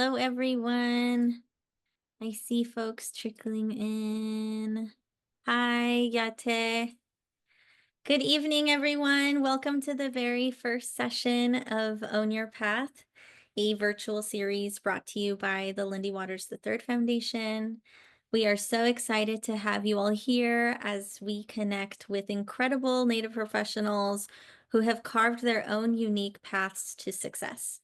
Hello, everyone. I see folks trickling in. Hi, Yate. Good evening, everyone. Welcome to the very first session of Own Your Path, a virtual series brought to you by the Lindy Waters III Foundation. We are so excited to have you all here as we connect with incredible Native professionals who have carved their own unique paths to success.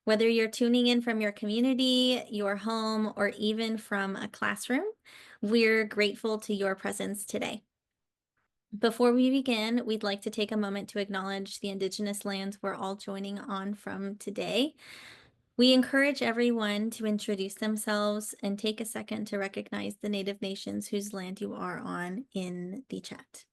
Whether you're tuning in from your community, your home, or even from a classroom, we're grateful to your presence today. Before we begin, we'd like to take a moment to acknowledge the Indigenous lands we're all joining on from today. We encourage everyone to introduce themselves and take a second to recognize the Native nations whose land you are on in the chat.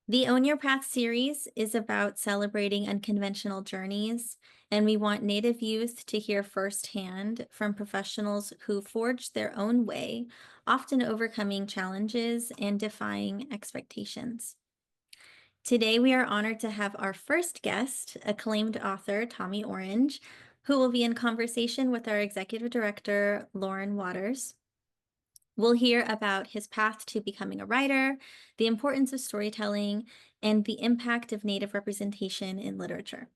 The Own Your Path series is about celebrating unconventional journeys, and we want Native youth to hear firsthand from professionals who forged their own way, often overcoming challenges and defying expectations. Today, we are honored to have our first guest, acclaimed author tommyorange, who will be in conversation with our executive director, Lauren Waters. We'll hear about his path to becoming a writer, the importance of storytelling, and the impact of Native representation in literature.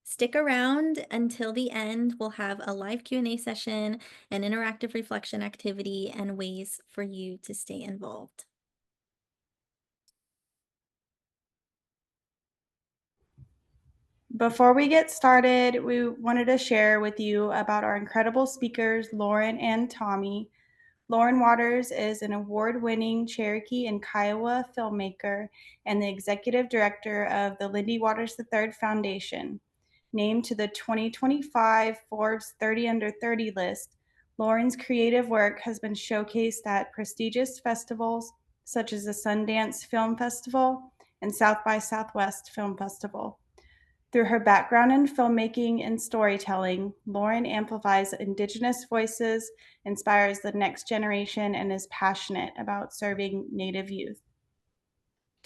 Stick around until the end. We'll have a live Q&A session, an interactive reflection activity, and ways for you to stay involved. Before we get started, we wanted to share with you about our incredible speakers, Lauren and Tommy. Lauren Waters is an award-winning Cherokee and Kiowa filmmaker and the executive director of the Lindy Waters III Foundation. Named to the 2025 Forbes 30 Under 30 list, Lauren's creative work has been showcased at prestigious festivals such as the Sundance Film Festival and South by Southwest Film Festival. Through her background in filmmaking and storytelling, Lauren amplifies Indigenous voices, inspires the next generation, and is passionate about serving Native youth.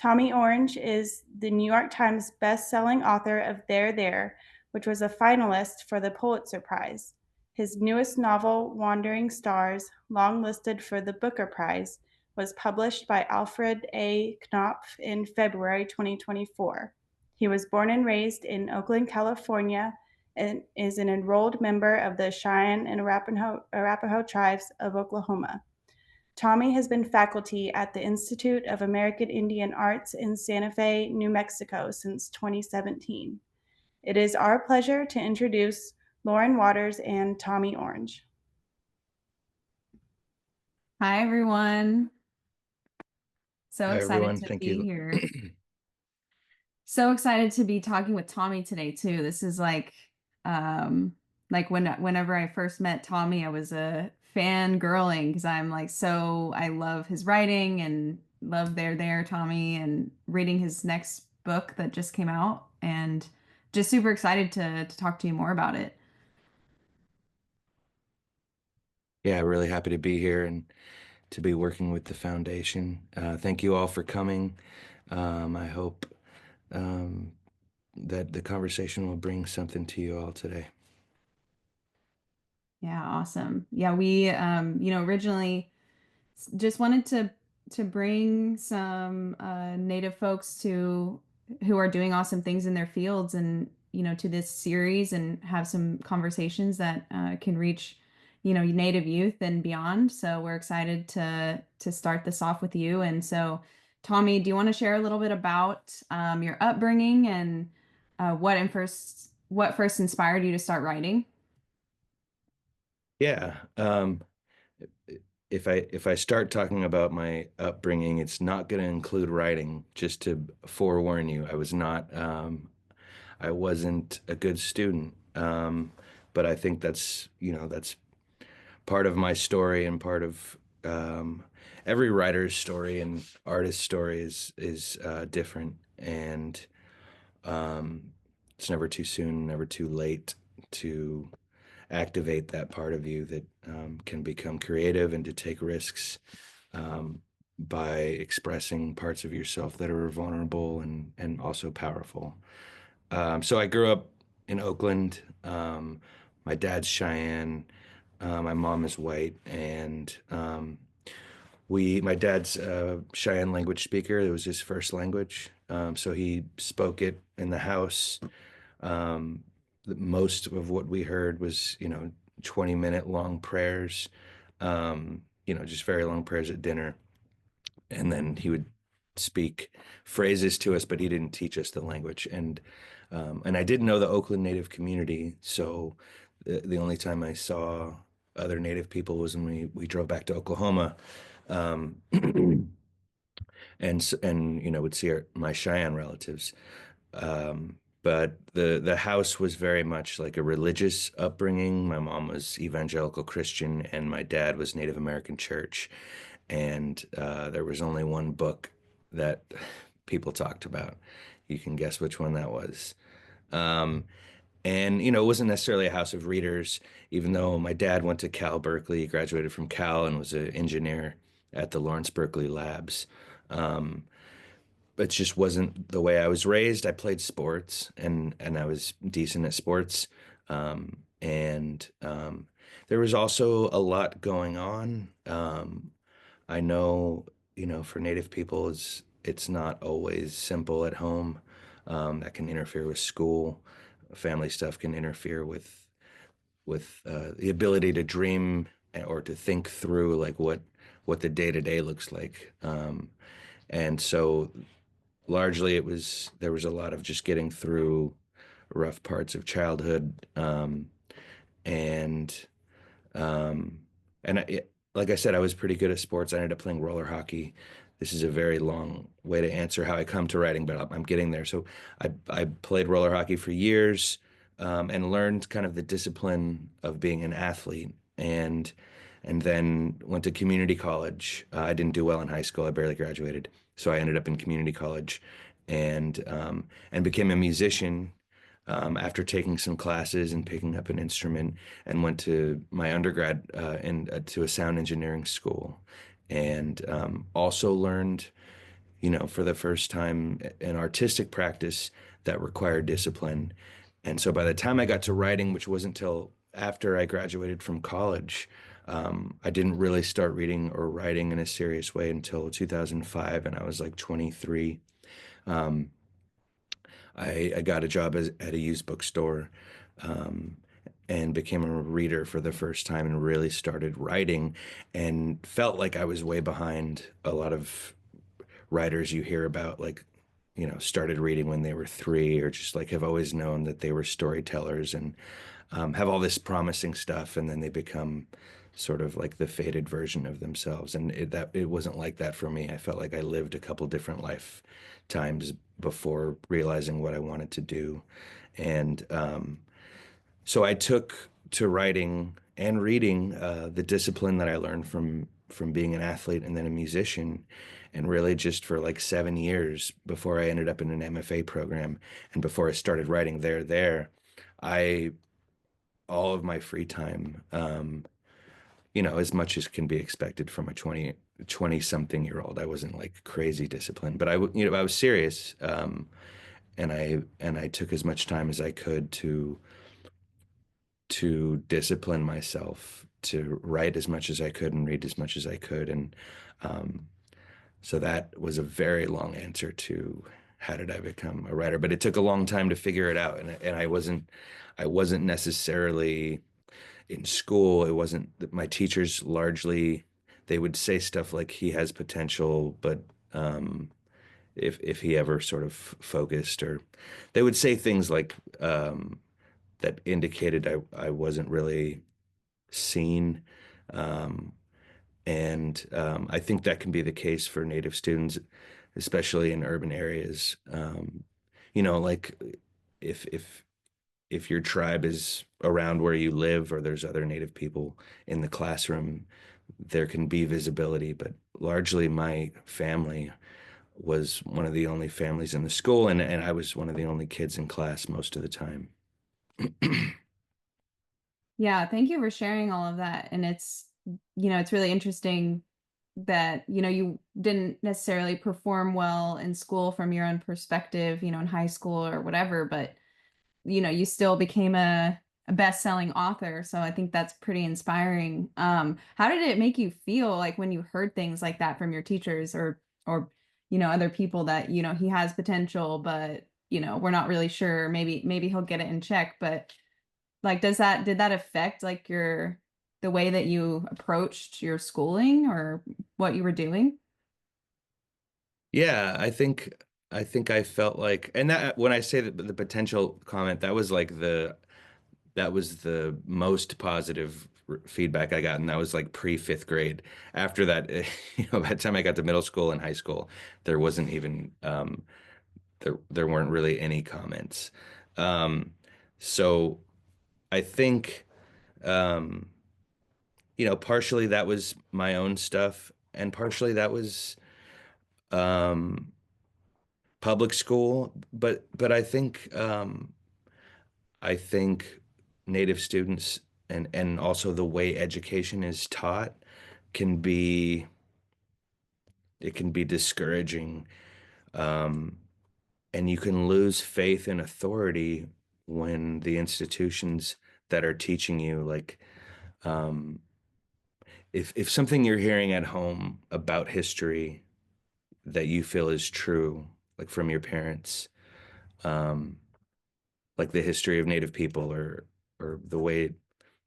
Tommyorange is the New York Times best-selling author of There, which was a finalist for the Pulitzer Prize. His newest novel, Wandering Stars, long listed for the Booker Prize, was published by Alfred A. Knopf in February 2024. He was born and raised in Oakland, California, and is an enrolled member of the Cheyenne and Arapaho tribes of Oklahoma. Tommy has been faculty at the Institute of American Indian Arts in Santa Fe, New Mexico since 2017. It is our pleasure to introduce Lauren Waters and tommyorange. Hi, everyone. So Hi, excited everyone. to Thank be you. here. So excited to be talking with Tommy today too. This is whenever I first met Tommy, I was a fangirling because I love his writing and love There, Tommy, and reading his next book that just came out, and just super excited to talk to you more about it. Yeah, really happy to be here and to be working with the foundation. Thank you all for coming. I hope that the conversation will bring something to you all today. Yeah, awesome. Yeah, we originally just wanted to bring some Native folks who are doing awesome things in their fields, and to this series, and have some conversations that can reach Native youth and beyond. So we're excited to start this off with you. And so, Tommy, do you want to share a little bit about your upbringing and what first inspired you to start writing? Yeah. If I start talking about my upbringing, it's not going to include writing. Just to forewarn you, I wasn't a good student. But I think that's part of my story, and part of every writer's story and artist's story is different, and it's never too soon, never too late to activate that part of you that can become creative, and to take risks by expressing parts of yourself that are vulnerable and also powerful. So I grew up in Oakland, My dad's Cheyenne, my mom is white, and my dad's a Cheyenne language speaker. It was his first language, so he spoke it in the house. Um, Most of what we heard was, 20-minute long prayers, just very long prayers at dinner. And then he would speak phrases to us, but he didn't teach us the language. And I didn't know the Oakland Native community, so the only time I saw other Native people was when we drove back to Oklahoma, um, and would see my Cheyenne relatives. But the house was very much like a religious upbringing. My mom was evangelical Christian, and my dad was Native American church. And there was only one book that people talked about. You can guess which one that was. Um, and it wasn't necessarily a house of readers, even though my dad went to Cal Berkeley, he graduated from Cal and was an engineer at the Lawrence Berkeley Labs. Um, it just wasn't the way I was raised. I played sports and I was decent at sports. And there was also a lot going on. I know, for Native people, it's not always simple at home. That can interfere with school. Family stuff can interfere with the ability to dream or to think through like what the day to day looks like. And so largely there was a lot of just getting through rough parts of childhood, and um, like I said, I was pretty good at sports. I ended up playing roller hockey. This is a very long way to answer how I come to writing, but I'm getting there. So I played roller hockey for years, and learned kind of the discipline of being an athlete, and then went to community college. I didn't do well in high school. I barely graduated, so I ended up in community college, and became a musician, after taking some classes and picking up an instrument, and went to my undergrad, to a sound engineering school, and also learned, for the first time, an artistic practice that required discipline. And so by the time I got to writing, which wasn't until after I graduated from college, I didn't really start reading or writing in a serious way until 2005, and I was like 23. Um, I got a job at a used bookstore, um, and became a reader for the first time and really started writing, and felt like I was way behind a lot of writers you hear about, like, started reading when they were 3, or just like have always known that they were storytellers, and have all this promising stuff, and then they become sort of like the faded version of themselves. And it wasn't like that for me. I felt like I lived a couple different lifetimes before realizing what I wanted to do. And so I took to writing and reading the discipline that I learned from being an athlete and then a musician, and really just for like 7 years before I ended up in an MFA program, and before I started writing I all of my free time, as much as can be expected from a 20 something year old. I wasn't like crazy disciplined, but I was serious. And I took as much time as I could to discipline myself to write as much as I could and read as much as I could. And um, so that was a very long answer to how did I become a writer, but it took a long time to figure it out. And I wasn't necessarily in school. It wasn't my teachers largely, they would say stuff like he has potential, but if he ever sort of focused, or they would say things like, that indicated I wasn't really seen. Um, and I think that can be the case for Native students, especially in urban areas. Like if your tribe is around where you live, or there's other Native people in the classroom, there can be visibility. But largely, my family was one of the only families in the school, and I was one of the only kids in class most of the time. Yeah, thank you for sharing all of that. And it's really interesting that, you didn't necessarily perform well in school from your own perspective, in high school or whatever, but, you still became a best-selling author. So I think that's pretty inspiring. How did it make you feel like when you heard things like that from your teachers or other people that, he has potential, but we're not really sure. Maybe he'll get it in check. But like, did that affect like the way that you approached your schooling or what you were doing? Yeah, I think I felt like, and that when I say that the potential comment, that was the most positive feedback I got, and that was like pre fifth grade. After that, by the time I got to middle school and high school, there wasn't even there weren't really any comments. Um, so I think um, partially that was my own stuff, and partially that was um, public school. But I think Native students and also the way education is taught can be it can be discouraging, um, and you can lose faith in authority when the institutions that are teaching you, like, um, if something you're hearing at home about history that you feel is true, like from your parents, um, like the history of Native people or the way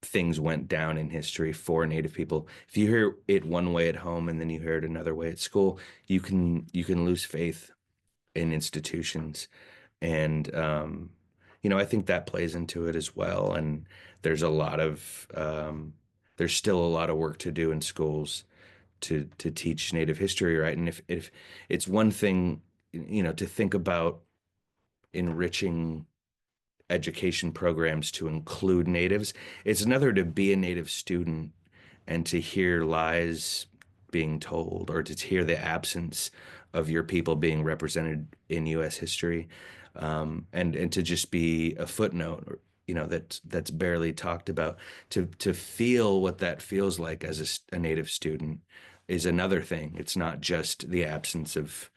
things went down in history for Native people. If you hear it one way at home and then you hear it another way at school, you can lose faith in institutions. And I think that plays into it as well. And there's a lot of there's still a lot of work to do in schools to teach Native history, right? And if it's one thing, to think about enriching education programs to include natives. It's another to be a native student and to hear lies being told or to hear the absence of your people being represented in U.S. history, and to just be a footnote, or, that's barely talked about. To feel what that feels like as a native student is another thing. It's not just the absence of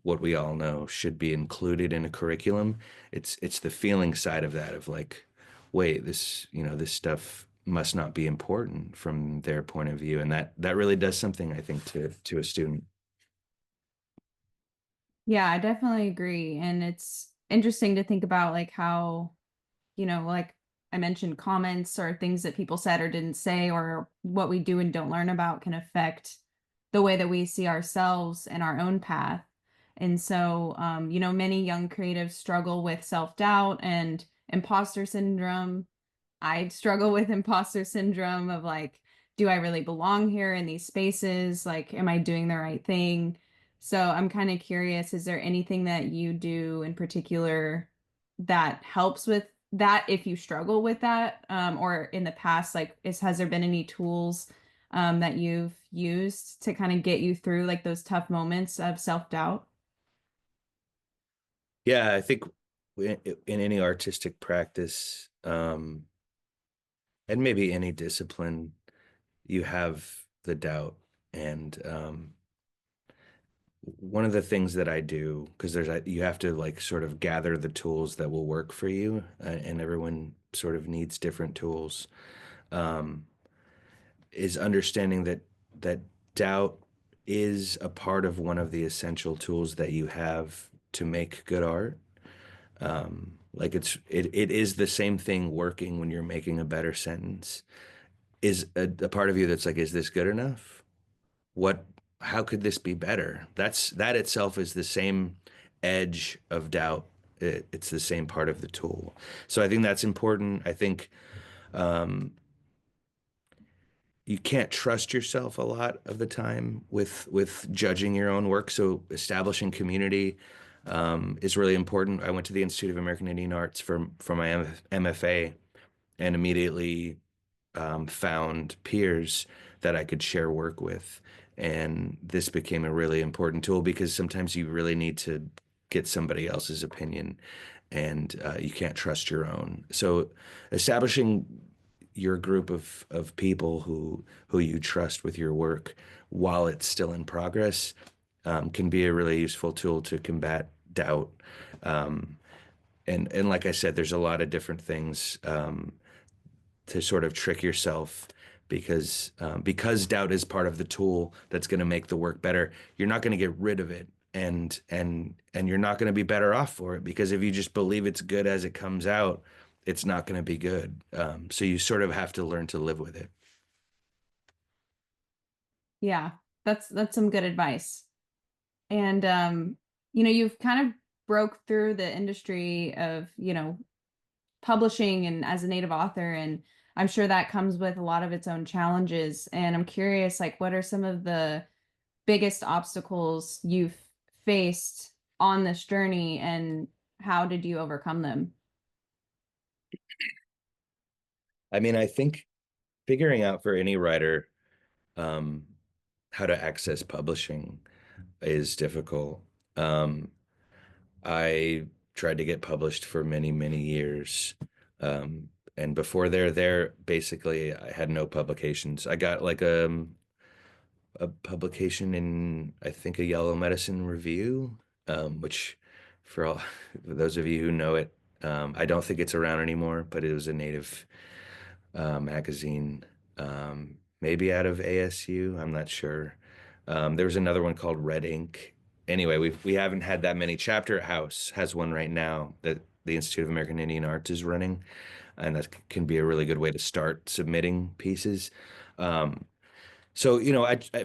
what we all know should be included in a curriculum. It's the feeling side of that, of like, wait, this stuff must not be important from their point of view, and that really does something, I think, to a student. Yeah, I definitely agree. And it's interesting to think about like how, like I mentioned, comments or things that people said or didn't say, or what we do and don't learn about can affect the way that we see ourselves and our own path. And so, many young creatives struggle with self-doubt and imposter syndrome. I struggle with imposter syndrome of like, do I really belong here in these spaces? Like, am I doing the right thing? So I'm kind of curious, is there anything that you do in particular that helps with that if you struggle with that? Or in the past, like, has there been any tools that you've used to kind of get you through like those tough moments of self-doubt? Yeah, I think in any artistic practice, and maybe any discipline, you have the doubt. And one of the things that I do, because you have to like sort of gather the tools that will work for you, and everyone sort of needs different tools, um, is understanding that doubt is a part of one of the essential tools that you have to make good art. Like it is the same thing working when you're making a better sentence. Is a part of you that's like, is this good enough? What, how could this be better? That itself is the same edge of doubt. It's the same part of the tool. So I think that's important. I think um, you can't trust yourself a lot of the time with judging your own work. So establishing community is really important. I went to the Institute of American Indian Arts for my MFA, and immediately found peers that I could share work with. And this became a really important tool because sometimes you really need to get somebody else's opinion, and you can't trust your own. So establishing your group of people who you trust with your work while it's still in progress can be a really useful tool to combat doubt. And like I said, there's a lot of different things sort of trick yourself because doubt is part of the tool that's going to make the work better. You're not going to get rid of it, and you're not going to be better off for it, because if you just believe it's good as it comes out, it's not going to be good. So you sort of have to learn to live with it. Yeah, that's some good advice. And you've kind of broke through the industry of, publishing and as a native author, and I'm sure that comes with a lot of its own challenges. And I'm curious, like, what are some of the biggest obstacles you've faced on this journey, and how did you overcome them? I mean, I think figuring out for any writer um, how to access publishing is difficult. Um, I tried to get published for many, many years. And before they're there, basically, I had no publications. I got like a publication in, I think, a Yellow Medicine Review, which for all for those of you who know it, I don't think it's around anymore, but it was a native magazine, maybe out of ASU. I'm not sure. There was another one called Red Ink. Anyway, we haven't had that many. Chapter House has one right now that the Institute of American Indian Arts is running, and that can be a really good way to start submitting pieces. Um, so,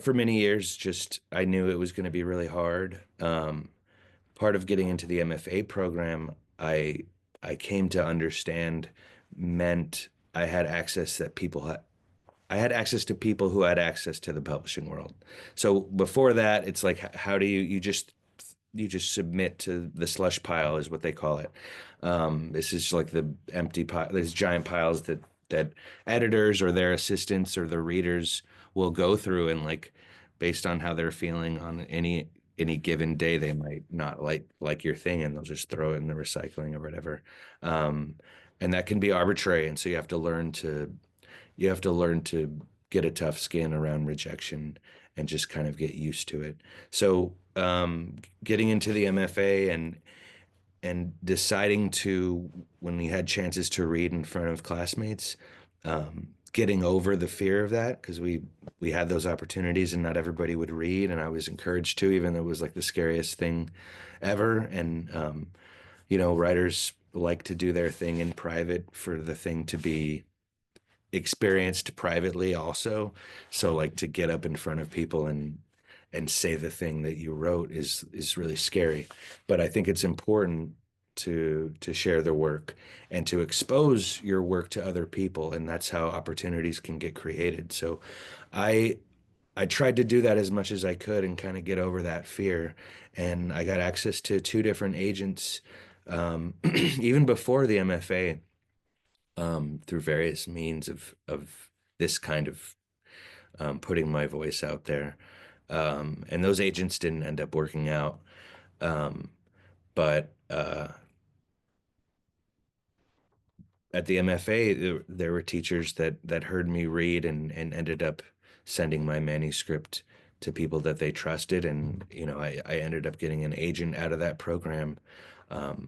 for many years, just I knew it was going to be really hard. Part of getting into the MFA program, I came to understand meant I had access that people had. I had access to people who had access to the publishing world. So before that, it's like, how do you just submit to the slush pile is what they call it. This is like the empty pile, these giant piles that editors or their assistants or the readers will go through, and like based on how they're feeling on any given day, they might not like your thing, and they'll just throw it in the recycling or whatever. Um, and that can be arbitrary, and so you have to learn to get a tough skin around rejection and just kind of get used to it. So getting into the MFA and deciding to, when we had chances to read in front of classmates, getting over the fear of that, because we had those opportunities and not everybody would read, and I was encouraged to, even though it was like the scariest thing ever. And writers like to do their thing in private for the thing to be experienced privately also. So like to get up in front of people and say the thing that you wrote is really scary. But I think it's important to share the work and to expose your work to other people, and that's how opportunities can get created. So I I tried to do that as much as I could and kind of get over that fear. And I got access to two different agents, even before the MFA, through various means of this kind of putting my voice out there. And those agents didn't end up working out. Um, but at the MFA, there were teachers that heard me read and ended up sending my manuscript to people that they trusted. And, I ended up getting an agent out of that program,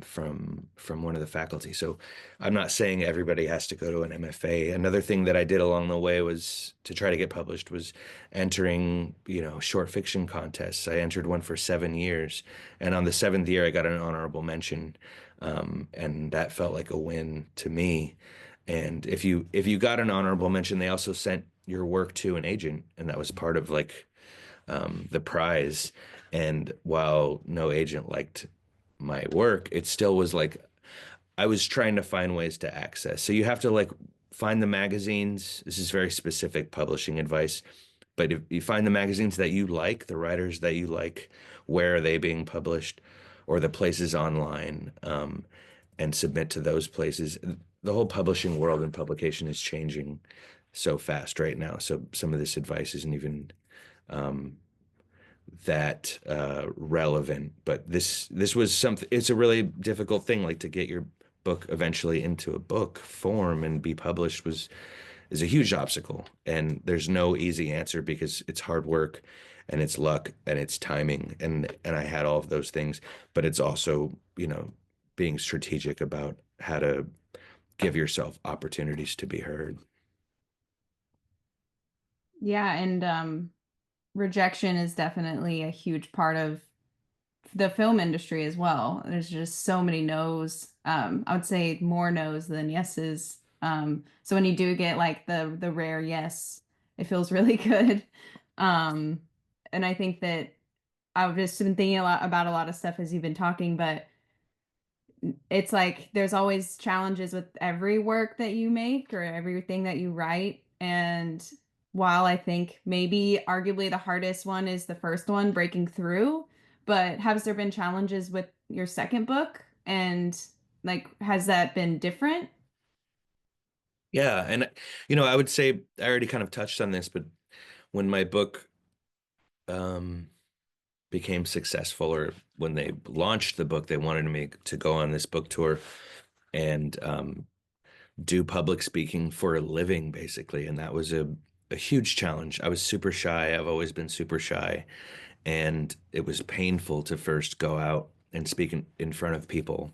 from one of the faculty. So I'm not saying everybody has to go to an MFA. Another thing that I did along the way was to try to get published was entering, short fiction contests. I entered one for 7 years, and on the seventh year, I got an honorable mention. And that felt like a win to me. And if you got an honorable mention, they also sent your work to an agent, and that was part of like the prize. And while no agent liked my work, it still was like I was trying to find ways to access. So you have to like find the magazines. This is very specific publishing advice. But if you find the magazines that you like, the writers that you like, where are they being published, or the places online, and submit to those places. The whole publishing world and publication is changing so fast right now. So some of this advice isn't even um, that relevant. But this was something. It's a really difficult thing, like to get your book eventually into a book form and be published is a huge obstacle. And there's no easy answer because it's hard work and it's luck and it's timing. And I had all of those things, but it's also, being strategic about how to give yourself opportunities to be heard. Yeah, and rejection is definitely a huge part of the film industry as well. There's just so many no's. I would say more no's than yeses. So when you do get like the rare yes, it feels really good. Um, and I think that I've just been thinking a lot about a lot of stuff as you've been talking, but it's like there's always challenges with every work that you make or everything that you write. And while I think maybe arguably the hardest one is the first one, breaking through, but has there been challenges with your second book? And like, has that been different? Yeah, and I would say I already kind of touched on this, but when my book um, became successful, or when they launched the book, they wanted me to go on this book tour and do public speaking for a living, basically, and that was a huge challenge. I was super shy. I've always been super shy, and it was painful to first go out and speak in front of people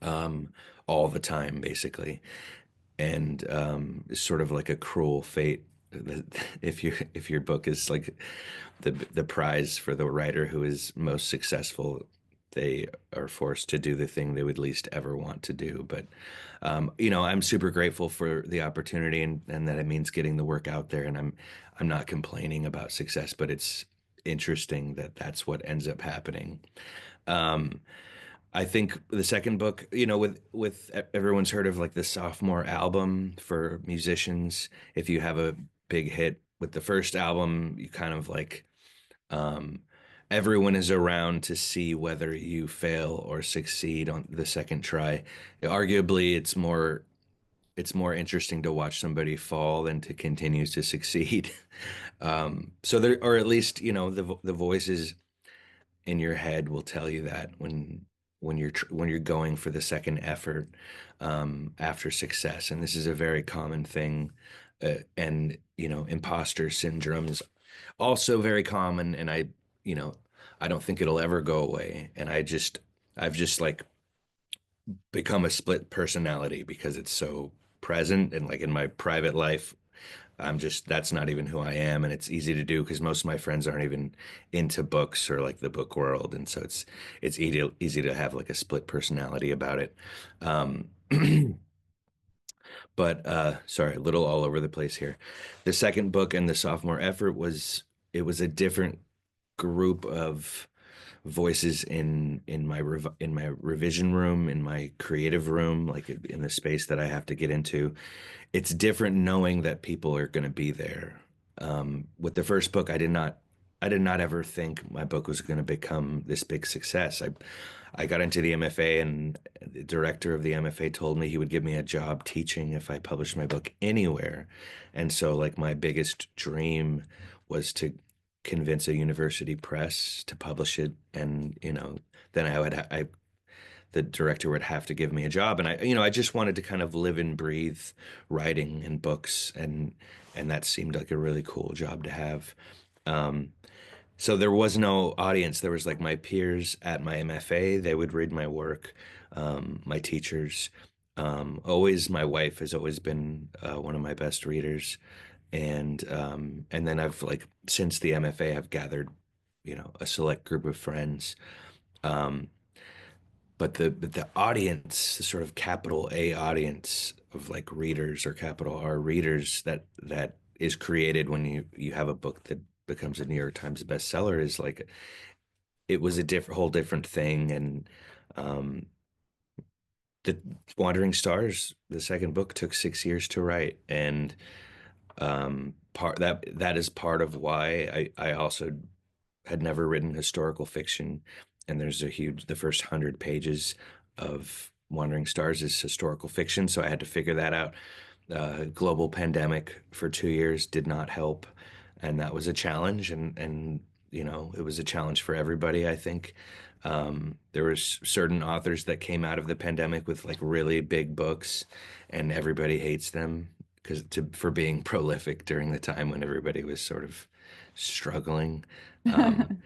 all the time, basically. And it's sort of like a cruel fate if your book is like the prize for the writer who is most successful, they are forced to do the thing they would least ever want to do. But I'm super grateful for the opportunity, and that it means getting the work out there. And I'm not complaining about success, but it's interesting that that's what ends up happening. Um, I think the second book, with everyone's heard of like the sophomore album for musicians. If you have a big hit with the first album, you kind of like um, everyone is around to see whether you fail or succeed on the second try. Arguably, it's more interesting to watch somebody fall than to continue to succeed. So there, or at least the voices in your head will tell you that when you're going for the second effort after success. And this is a very common thing. And imposter syndrome is also very common. And I don't think it'll ever go away. And I've just like become a split personality because it's so present. And like in my private life, that's not even who I am. And it's easy to do because most of my friends aren't even into books or like the book world. And so it's easy to have like a split personality about it. Um, but sorry, a little all over the place here. The second book and the sophomore effort it was a different group of voices in my revision room, in my creative room, like in the space that I have to get into. It's different knowing that people are going to be there. With the first book, I did not ever think my book was going to become this big success. I got into the MFA, and the director of the MFA told me he would give me a job teaching if I published my book anywhere. And so, like, my biggest dream was to convince a university press to publish it, and then the director would have to give me a job. And I just wanted to kind of live and breathe writing and books, and that seemed like a really cool job to have. Um, so there was no audience. There was like my peers at my MFA. They would read my work. My teachers. Always, my wife has always been one of my best readers, and then I've like since the MFA, I've gathered, a select group of friends. Um, but the audience, the sort of capital A audience of like readers or capital R readers that is created when you have a book that becomes a New York Times bestseller, is like it was a whole different thing. And um, the Wandering Stars, the second book, took 6 years to write, and that is part of why I also had never written historical fiction. And the first 100 pages of Wandering Stars is historical fiction, so I had to figure that out. Global pandemic for 2 years did not help, and that was a challenge. And it was a challenge for everybody, I think. There was certain authors that came out of the pandemic with like really big books, and everybody hates them for being prolific during the time when everybody was sort of struggling. Um,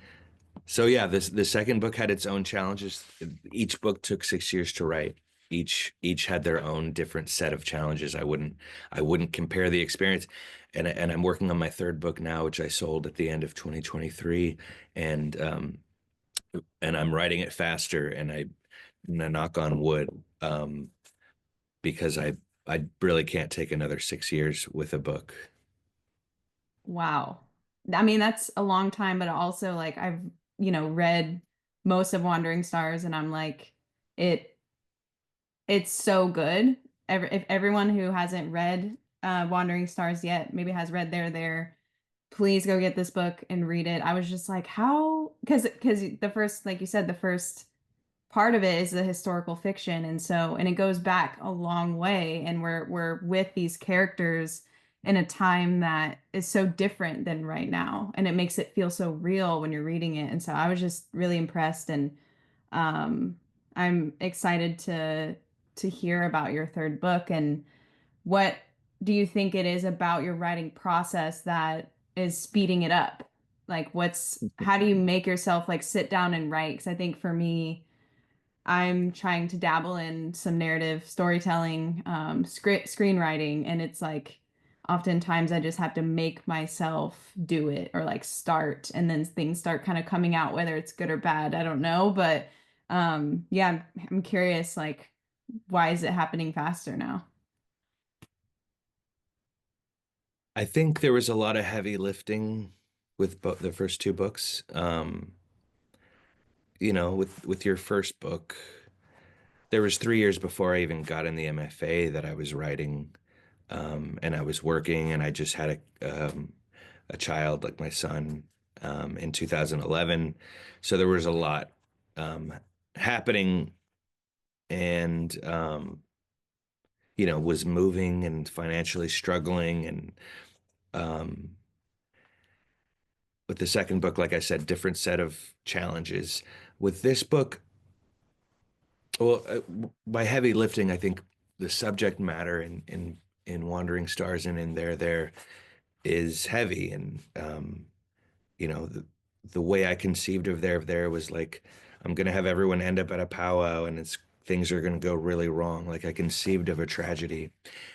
so yeah, the second book had its own challenges. Each book took 6 years to write. each had their own different set of challenges. I wouldn't compare the experience. And I'm working on my third book now, which I sold at the end of 2023, and I'm writing it faster, and I knock on wood, because I really can't take another 6 years with a book. Wow. I mean, that's a long time, but also like I've, read most of Wandering Stars and I'm like, it's so good. If everyone who hasn't read Wandering Stars yet, maybe has read there, please go get this book and read it. I was just like, how? Because the first, like you said, the first part of it is the historical fiction, and it goes back a long way, and we're with these characters in a time that is so different than right now, and it makes it feel so real when you're reading it. And so I was just really impressed, and um, I'm excited to hear about your third book. And what do you think it is about your writing process that is speeding it up? Like, how do you make yourself like sit down and write? Because I think for me, I'm trying to dabble in some narrative storytelling, screenwriting, and it's like oftentimes I just have to make myself do it or like start, and then things start kind of coming out, whether it's good or bad, I don't know. But yeah, I'm curious, like, why is it happening faster now? I think there was a lot of heavy lifting with the first two books. With your first book, there was 3 years before I even got in the MFA that I was writing, and I was working, and I just had a child, like my son, in 2011. So there was a lot um, happening, and was moving and financially struggling, and um, with the second book, like I said, different set of challenges. With this book, well, by heavy lifting, I think the subject matter in Wandering Stars and in there is heavy, and you know the way I conceived of there was like, I'm gonna have everyone end up at a powwow, and things are gonna go really wrong. Like, I conceived of a tragedy,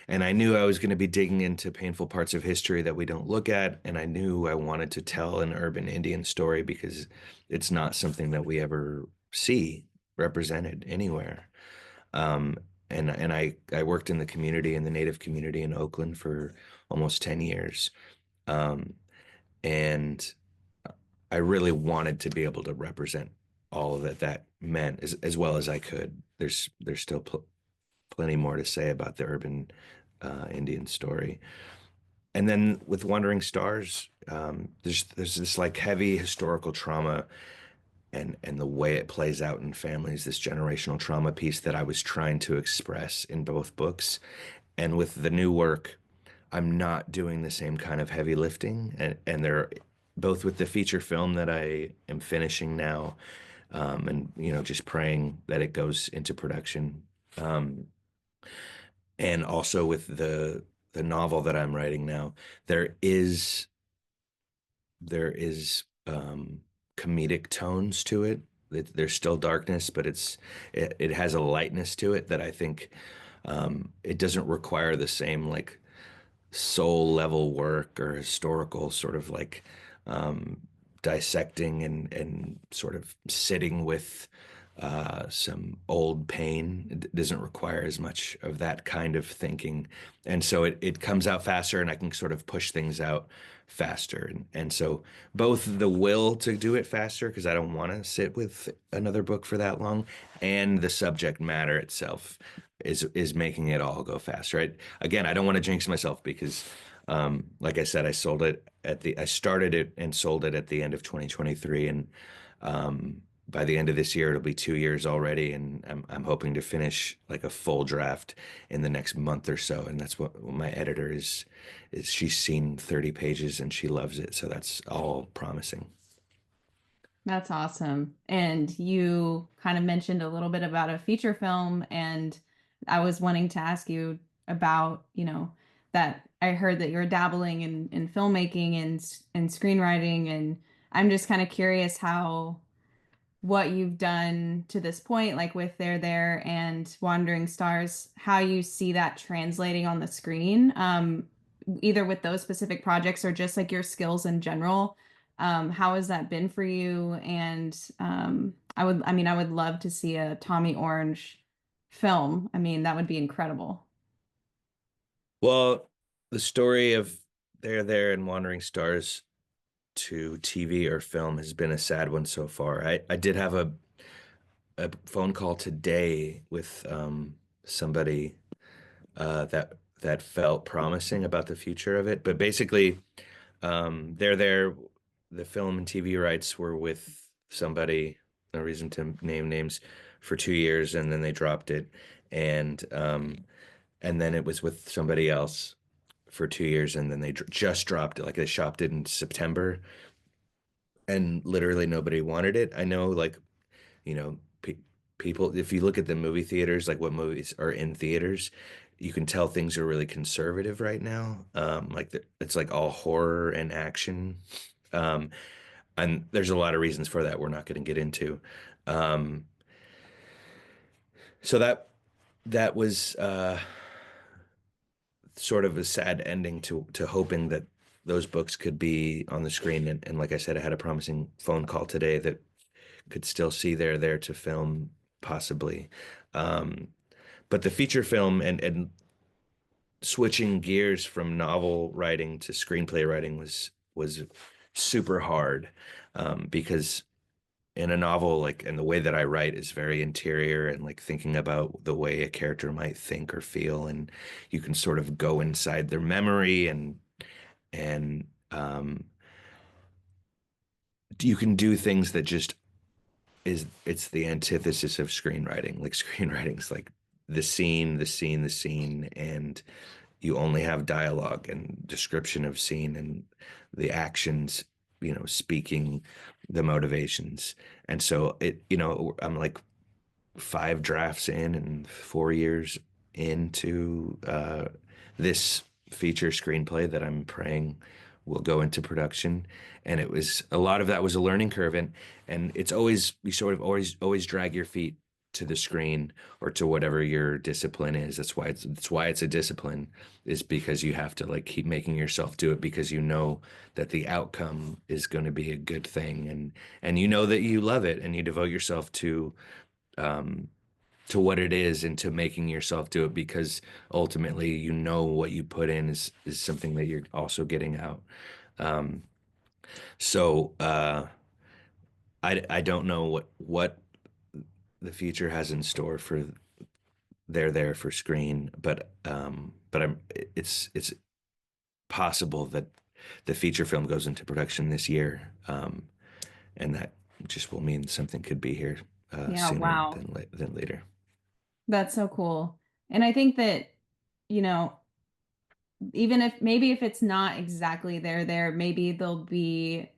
and I knew I was gonna be digging into painful parts of history that we don't look at, and I knew I wanted to tell an urban Indian story because it's not something that we ever see represented anywhere. Um, and I worked in the community, in the Native community in Oakland for almost 10 years. Um, and I really wanted to be able to represent all that meant as well as I could. There's still plenty more to say about the urban Indian story. And then with Wandering Stars, there's this like heavy historical trauma, and the way it plays out in families, this generational trauma piece that I was trying to express in both books. And with the new work, I'm not doing the same kind of heavy lifting, and they're both with the feature film that I am finishing now, and just praying that it goes into production, um, and also with the novel that I'm writing now. There is comedic tones to it. There's still darkness, but it has a lightness to it that I think, it doesn't require the same like soul level work or historical sort of like, um, dissecting and sort of sitting with some old pain. It doesn't require as much of that kind of thinking. And so it comes out faster, and I can sort of push things out faster. And so both the will to do it faster, because I don't want to sit with another book for that long, and the subject matter itself is making it all go faster. Again, I don't want to jinx myself because, like I said, I started it and sold it at the end of 2023, and by the end of this year, it'll be 2 years already, and I'm hoping to finish like a full draft in the next month or so. And that's what my editor is she's seen 30 pages and she loves it, so that's all promising. That's awesome. And you kind of mentioned a little bit about a feature film, and I was wanting to ask you about, that I heard that you're dabbling in filmmaking and screenwriting, and I'm just kind of curious what you've done to this point, like with There and Wandering Stars, how you see that translating on the screen, either with those specific projects or just like your skills in general. How has that been for you? And I would love to see a Tommy Orange film. I mean, that would be incredible. Well, the story of There and Wandering Stars to TV or film has been a sad one so far. I did have a phone call today with somebody that felt promising about the future of it. But basically, There, the film and TV rights were with somebody, no reason to name names, for 2 years, and then they dropped it, and then it was with somebody else for 2 years, and then they just dropped it. Like they shopped it in September, and literally nobody wanted it. I know, like, you know, people, if you look at the movie theaters, like what movies are in theaters, you can tell things are really conservative right now. Like it's like all horror and action. Um, and there's a lot of reasons for that we're not going to get into. Um, so that was sort of a sad ending to hoping that those books could be on the screen. And like I said, I had a promising phone call today that could still see there to film possibly. Um, but the feature film and switching gears from novel writing to screenplay writing was super hard, because in a novel, like, and the way that I write is very interior and like thinking about the way a character might think or feel, and you can sort of go inside their memory and you can do things that just it's the antithesis of screenwriting. Like screenwriting's like the scene, and you only have dialogue and description of scene and the actions, speaking the motivations. And so I'm like 5 drafts in and 4 years into this feature screenplay that I'm praying will go into production. And it was a lot of that was a learning curve, and it's always you sort of always drag your feet to the screen or to whatever your discipline is. That's why it's a discipline, is because you have to like keep making yourself do it, because you know that the outcome is going to be a good thing, and you know that you love it, and you devote yourself um to what it is and to making yourself do it, because ultimately you know what you put in is something that you're also getting out. Um, so I don't know what the future has in store for there for screen, but it's possible that the feature film goes into production this year, and that just will mean something could be here Yeah, sooner wow. than later. That's so cool. And I think that, you know, even if it's not exactly there, maybe there'll be,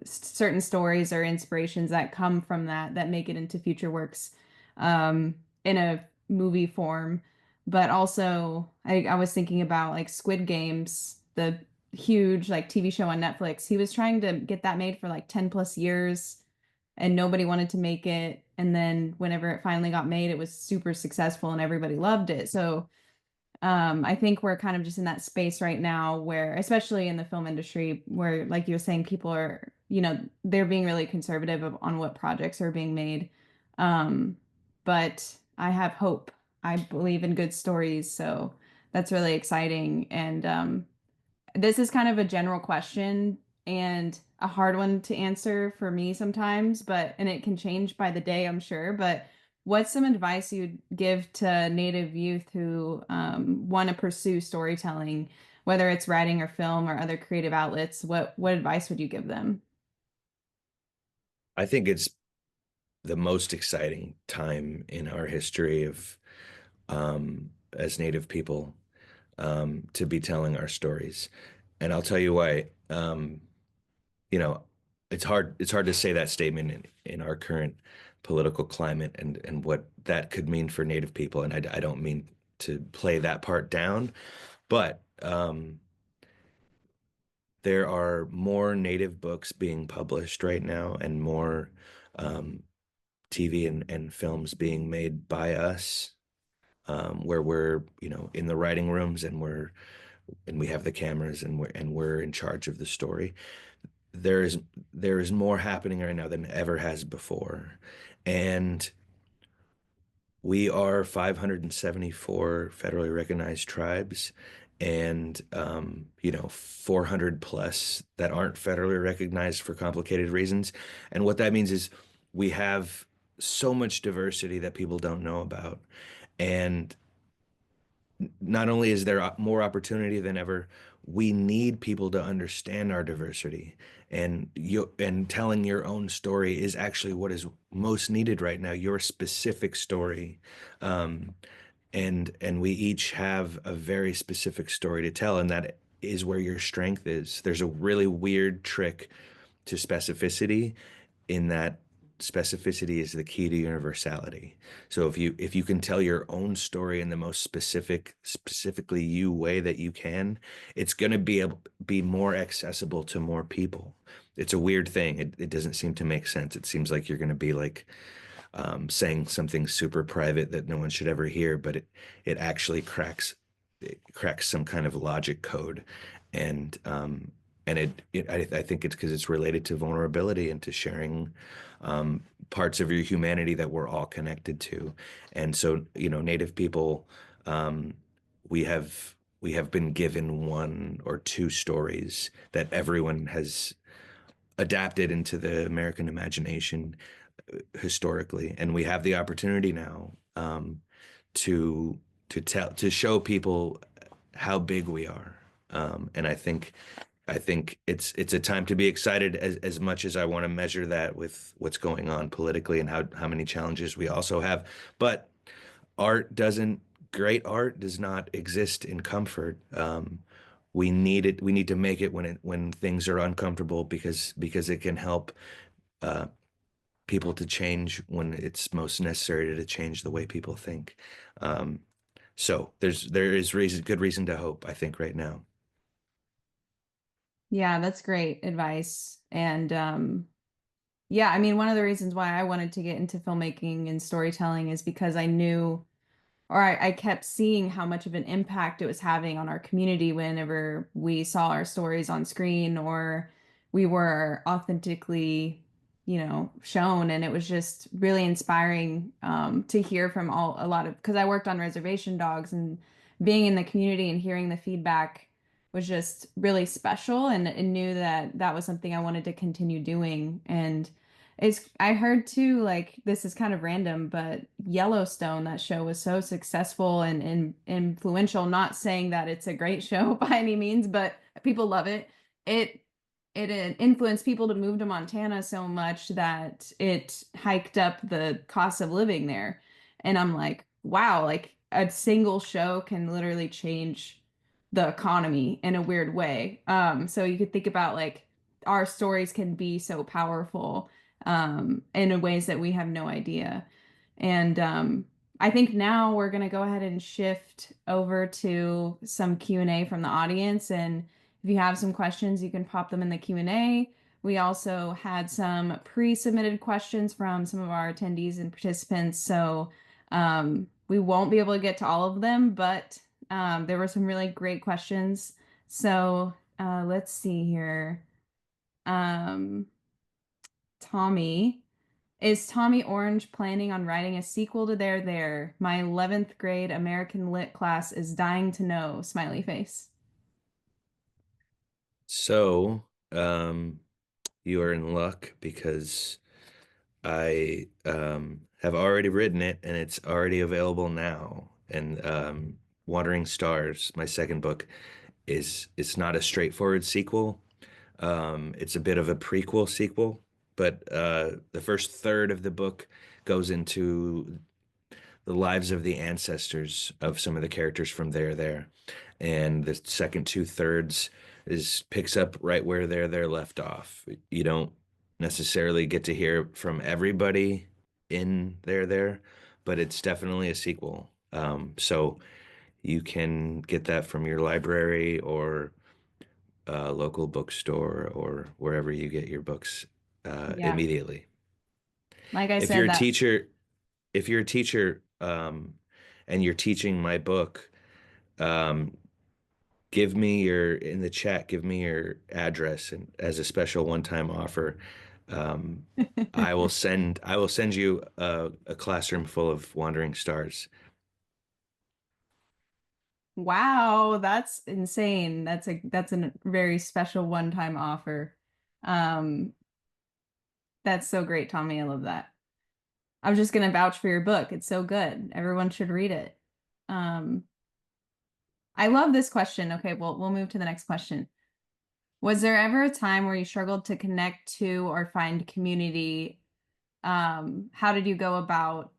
certain stories or inspirations that come from that make it into future works, in a movie form. But also, I was thinking about like Squid Games, the huge like TV show on Netflix. He was trying to get that made for like 10 plus years, and nobody wanted to make it. And then whenever it finally got made, it was super successful and everybody loved it. So I think we're kind of just in that space right now where, especially in the film industry, where, like you were saying, people are, they're being really conservative on what projects are being made. Um, but I have hope. I believe in good stories, so that's really exciting. And this is kind of a general question and a hard one to answer for me sometimes, and it can change by the day, I'm sure. But what's some advice you'd give to Native youth who want to pursue storytelling, whether it's writing or film or other creative outlets? What advice would you give them? I think it's the most exciting time in our history of as Native people, to be telling our stories. And I'll tell you why. You know, it's hard to say that statement in our current political climate and what that could mean for Native people. And I don't mean to play that part down, but there are more Native books being published right now, and more TV and films being made by us, where we're, in the writing rooms and we have the cameras and we're in charge of the story. There is more happening right now than ever has before. And we are 574 federally recognized tribes and 400 plus that aren't federally recognized for complicated reasons. And what that means is we have so much diversity that people don't know about. And not only is there more opportunity than ever, we need people to understand our diversity. And telling your own story is actually what is most needed right now, your specific story. Um, and we each have a very specific story to tell, and that is where your strength is. There's a really weird trick to specificity, in that specificity is the key to universality. So if you can tell your own story in the most specifically you way that you can, it's going to be more accessible to more people. It's a weird thing. It doesn't seem to make sense. It seems like you're going to be like saying something super private that no one should ever hear, but it actually cracks some kind of logic code. And um, and I think it's because it's related to vulnerability and to sharing parts of your humanity that we're all connected to. And so, Native people, um, we have been given one or two stories that everyone has adapted into the American imagination historically, and we have the opportunity now to show people how big we are. And I think it's a time to be excited, as much as I want to measure that with what's going on politically and how many challenges we also have. But great art does not exist in comfort. We need it. We need to make it when things are uncomfortable, because it can help uh, people to change when it's most necessary to change the way people think. Um, so there is good reason to hope, I think, right now. Yeah, that's great advice. And yeah, I mean, one of the reasons why I wanted to get into filmmaking and storytelling is because I knew, or I kept seeing how much of an impact it was having on our community whenever we saw our stories on screen, or we were authentically, shown. And it was just really inspiring to hear from a lot of, because I worked on reservation dogs, and being in the community and hearing the feedback was just really special, and knew that that was something I wanted to continue doing. And I heard too, like, this is kind of random, but Yellowstone, that show was so successful and influential. Not saying that it's a great show by any means, but people love it. It it influenced people to move to Montana so much that it hiked up the cost of living there. And I'm like, wow, like a single show can literally change the economy in a weird way. So you could think about like our stories can be so powerful in ways that we have no idea. And I think now we're going to go ahead and shift over to some Q&A from the audience. And if you have some questions, you can pop them in the Q&A. We also had some pre-submitted questions from some of our attendees and participants. So we won't be able to get to all of them, but there were some really great questions. So let's see here. Tommy, is Tommy Orange planning on writing a sequel to There There? My 11th grade American Lit class is dying to know. Smiley face. So, you are in luck, because I have already written it and it's already available now. And Wandering Stars, my second book, it's not a straightforward sequel. It's a bit of a prequel sequel, but the first third of the book goes into the lives of the ancestors of some of the characters from There. And the second two-thirds picks up right where There left off. You don't necessarily get to hear from everybody in There, but it's definitely a sequel. So you can get that from your library or local bookstore or wherever you get your books Yeah. immediately. Like I if said, you're a that teacher, if you're a teacher, and you're teaching my book, um, in the chat, give me your address and as a special one-time offer. Um, I will send you a classroom full of wandering stars. wow, that's insane. That's a very special one-time offer. Um, that's so great, Tommy. I love that. I was just gonna vouch for your book. It's so good. Everyone should read it. Um, I love this question. Okay, well, we'll move to the next question. Was there ever a time where you struggled to connect to or find community? How did you go about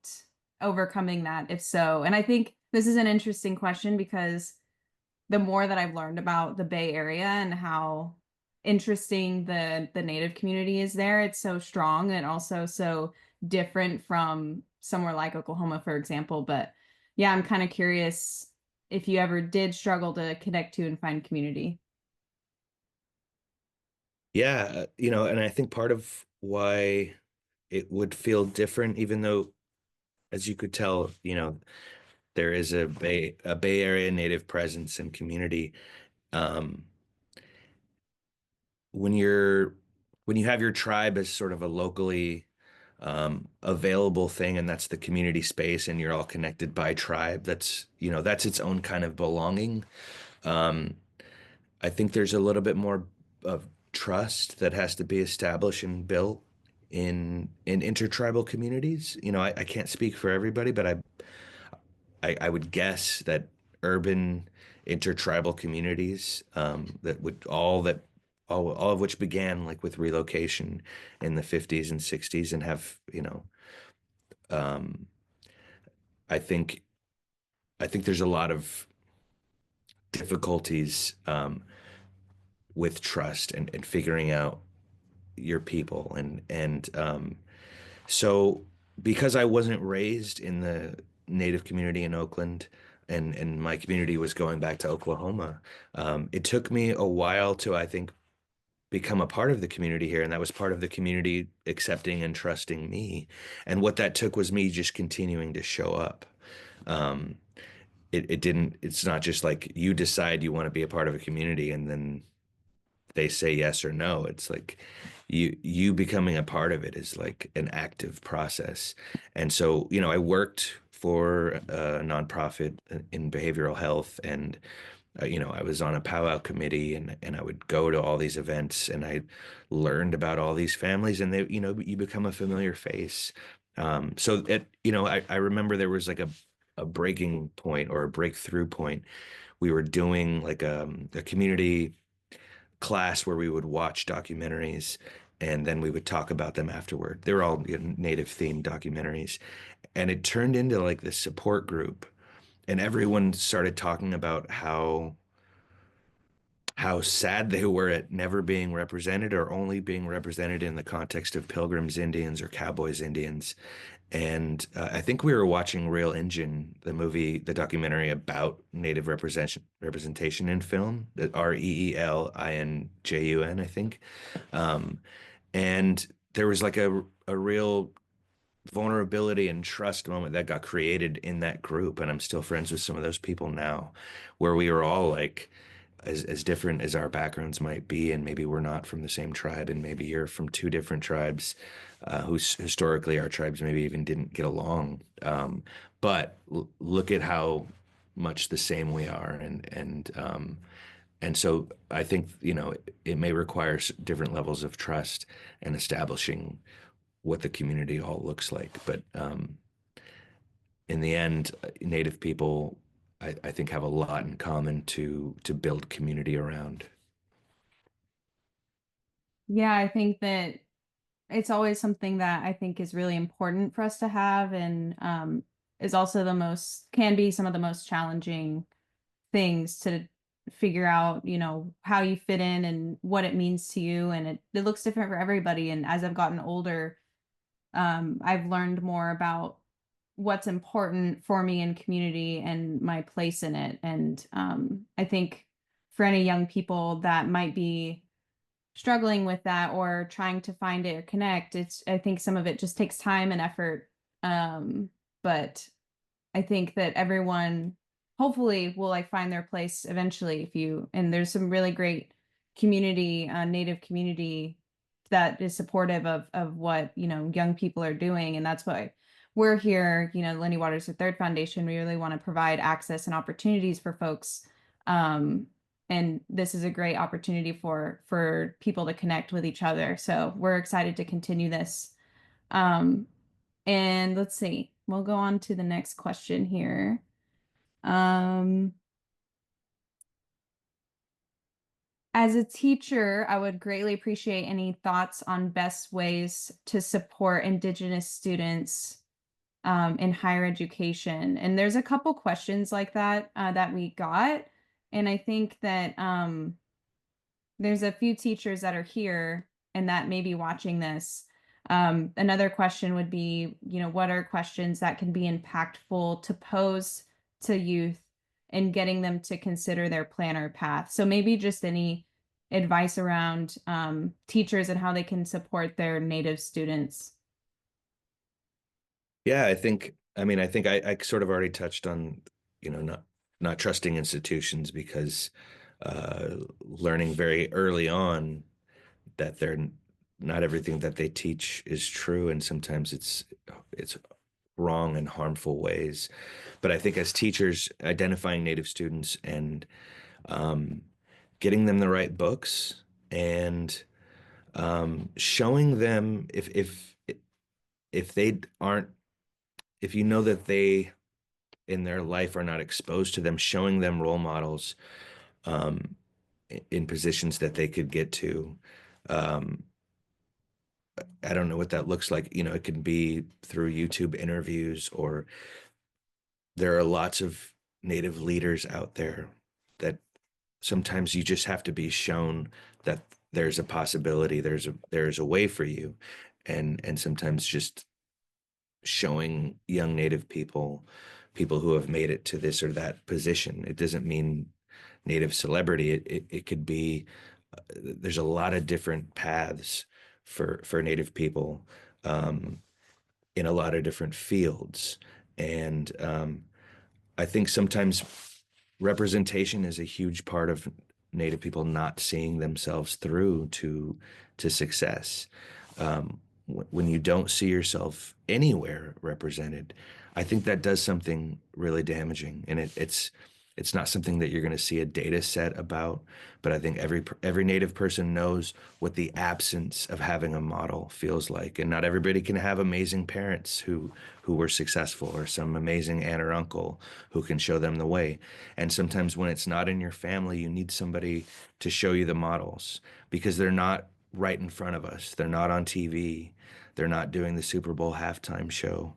overcoming that, if so? And I think this is an interesting question because the more that I've learned about the Bay Area and how interesting the Native community is there, it's so strong and also so different from somewhere like Oklahoma, for example. But yeah, I'm kind of curious if you ever did struggle to connect to and find community. Yeah, and I think part of why it would feel different, even though, as you could tell, there is a Bay Area Native presence and community. Um, when you're when you have your tribe as sort of a locally available thing, and that's the community space, and you're all connected by tribe, that's its own kind of belonging. Um, I think there's a little bit more of trust that has to be established and built in intertribal communities. I can't speak for everybody, but I would guess that urban intertribal communities, all of which began like with relocation in the 50s and 60s, and have, um, I think there's a lot of difficulties with trust and figuring out your people, and so because I wasn't raised in the Native community in Oakland, and my community was going back to Oklahoma, it took me a while to, I think, become a part of the community here, and that was part of the community accepting and trusting me. And what that took was me just continuing to show up. Um, it's not just like you decide you want to be a part of a community and then they say yes or no. It's like you becoming a part of it is like an active process. And so, I worked for a nonprofit in behavioral health, and I was on a powwow committee, and I would go to all these events, and I learned about all these families, and you become a familiar face. So I remember there was like a breaking point or a breakthrough point. We were doing like a community class where we would watch documentaries, and then we would talk about them afterward. They were all native themed documentaries, and it turned into like this support group, and everyone started talking about how sad they were at never being represented, or only being represented in the context of Pilgrims Indians or Cowboys Indians. And I think we were watching Real Injun, the documentary about Native representation in film, the REELINJUN, I think. Um, and there was like a real vulnerability and trust moment that got created in that group. And I'm still friends with some of those people now, where we were all like, as different as our backgrounds might be, and maybe we're not from the same tribe, and maybe you're from two different tribes, who historically our tribes maybe even didn't get along. But look at how much the same we are, and so I think it may require different levels of trust and establishing what the community all looks like. But in the end, Native people, I think, have a lot in common to build community around. Yeah, I think that it's always something that I think is really important for us to have, and is also can be some of the most challenging things to figure out, how you fit in and what it means to you. And it looks different for everybody. And as I've gotten older, I've learned more about what's important for me in community and my place in it. And I think for any young people that might be struggling with that or trying to find it or connect, I think some of it just takes time and effort. But I think that everyone hopefully will like find their place eventually and there's some really great community, Native community that is supportive of what, young people are doing. And that's why we're here, Lindy Waters III Foundation. We really want to provide access and opportunities for folks. And this is a great opportunity for people to connect with each other. So we're excited to continue this. And let's see, we'll go on to the next question here. As a teacher, I would greatly appreciate any thoughts on best ways to support Indigenous students in higher education. And there's a couple questions like that that we got. And I think that there's a few teachers that are here and that may be watching this. Another question would be, what are questions that can be impactful to pose to youth and getting them to consider their plan or path? So maybe just any advice around teachers and how they can support their Native students. Yeah, I think I sort of already touched on, not trusting institutions because learning very early on that not everything that they teach is true, and sometimes it's wrong in harmful ways. But I think as teachers, identifying Native students and getting them the right books and showing them if they aren't if you know that they in their life are not exposed to them, showing them role models um, in positions that they could get to. Um, I don't know what that looks like. It can be through YouTube interviews, or there are lots of Native leaders out there that sometimes you just have to be shown that there's a possibility, there's a way for you, and sometimes just showing young Native people who have made it to this or that position. It doesn't mean Native celebrity. It could be there's a lot of different paths for Native people in a lot of different fields, and I think sometimes representation is a huge part of Native people not seeing themselves through to success. When you don't see yourself anywhere represented, I think that does something really damaging, and it's not something that you're going to see a data set about, but I think every Native person knows what the absence of having a model feels like, and not everybody can have amazing parents who were successful, or some amazing aunt or uncle who can show them the way. And sometimes when it's not in your family, you need somebody to show you the models because they're not right in front of us. They're not on TV. They're not doing the Super Bowl halftime show.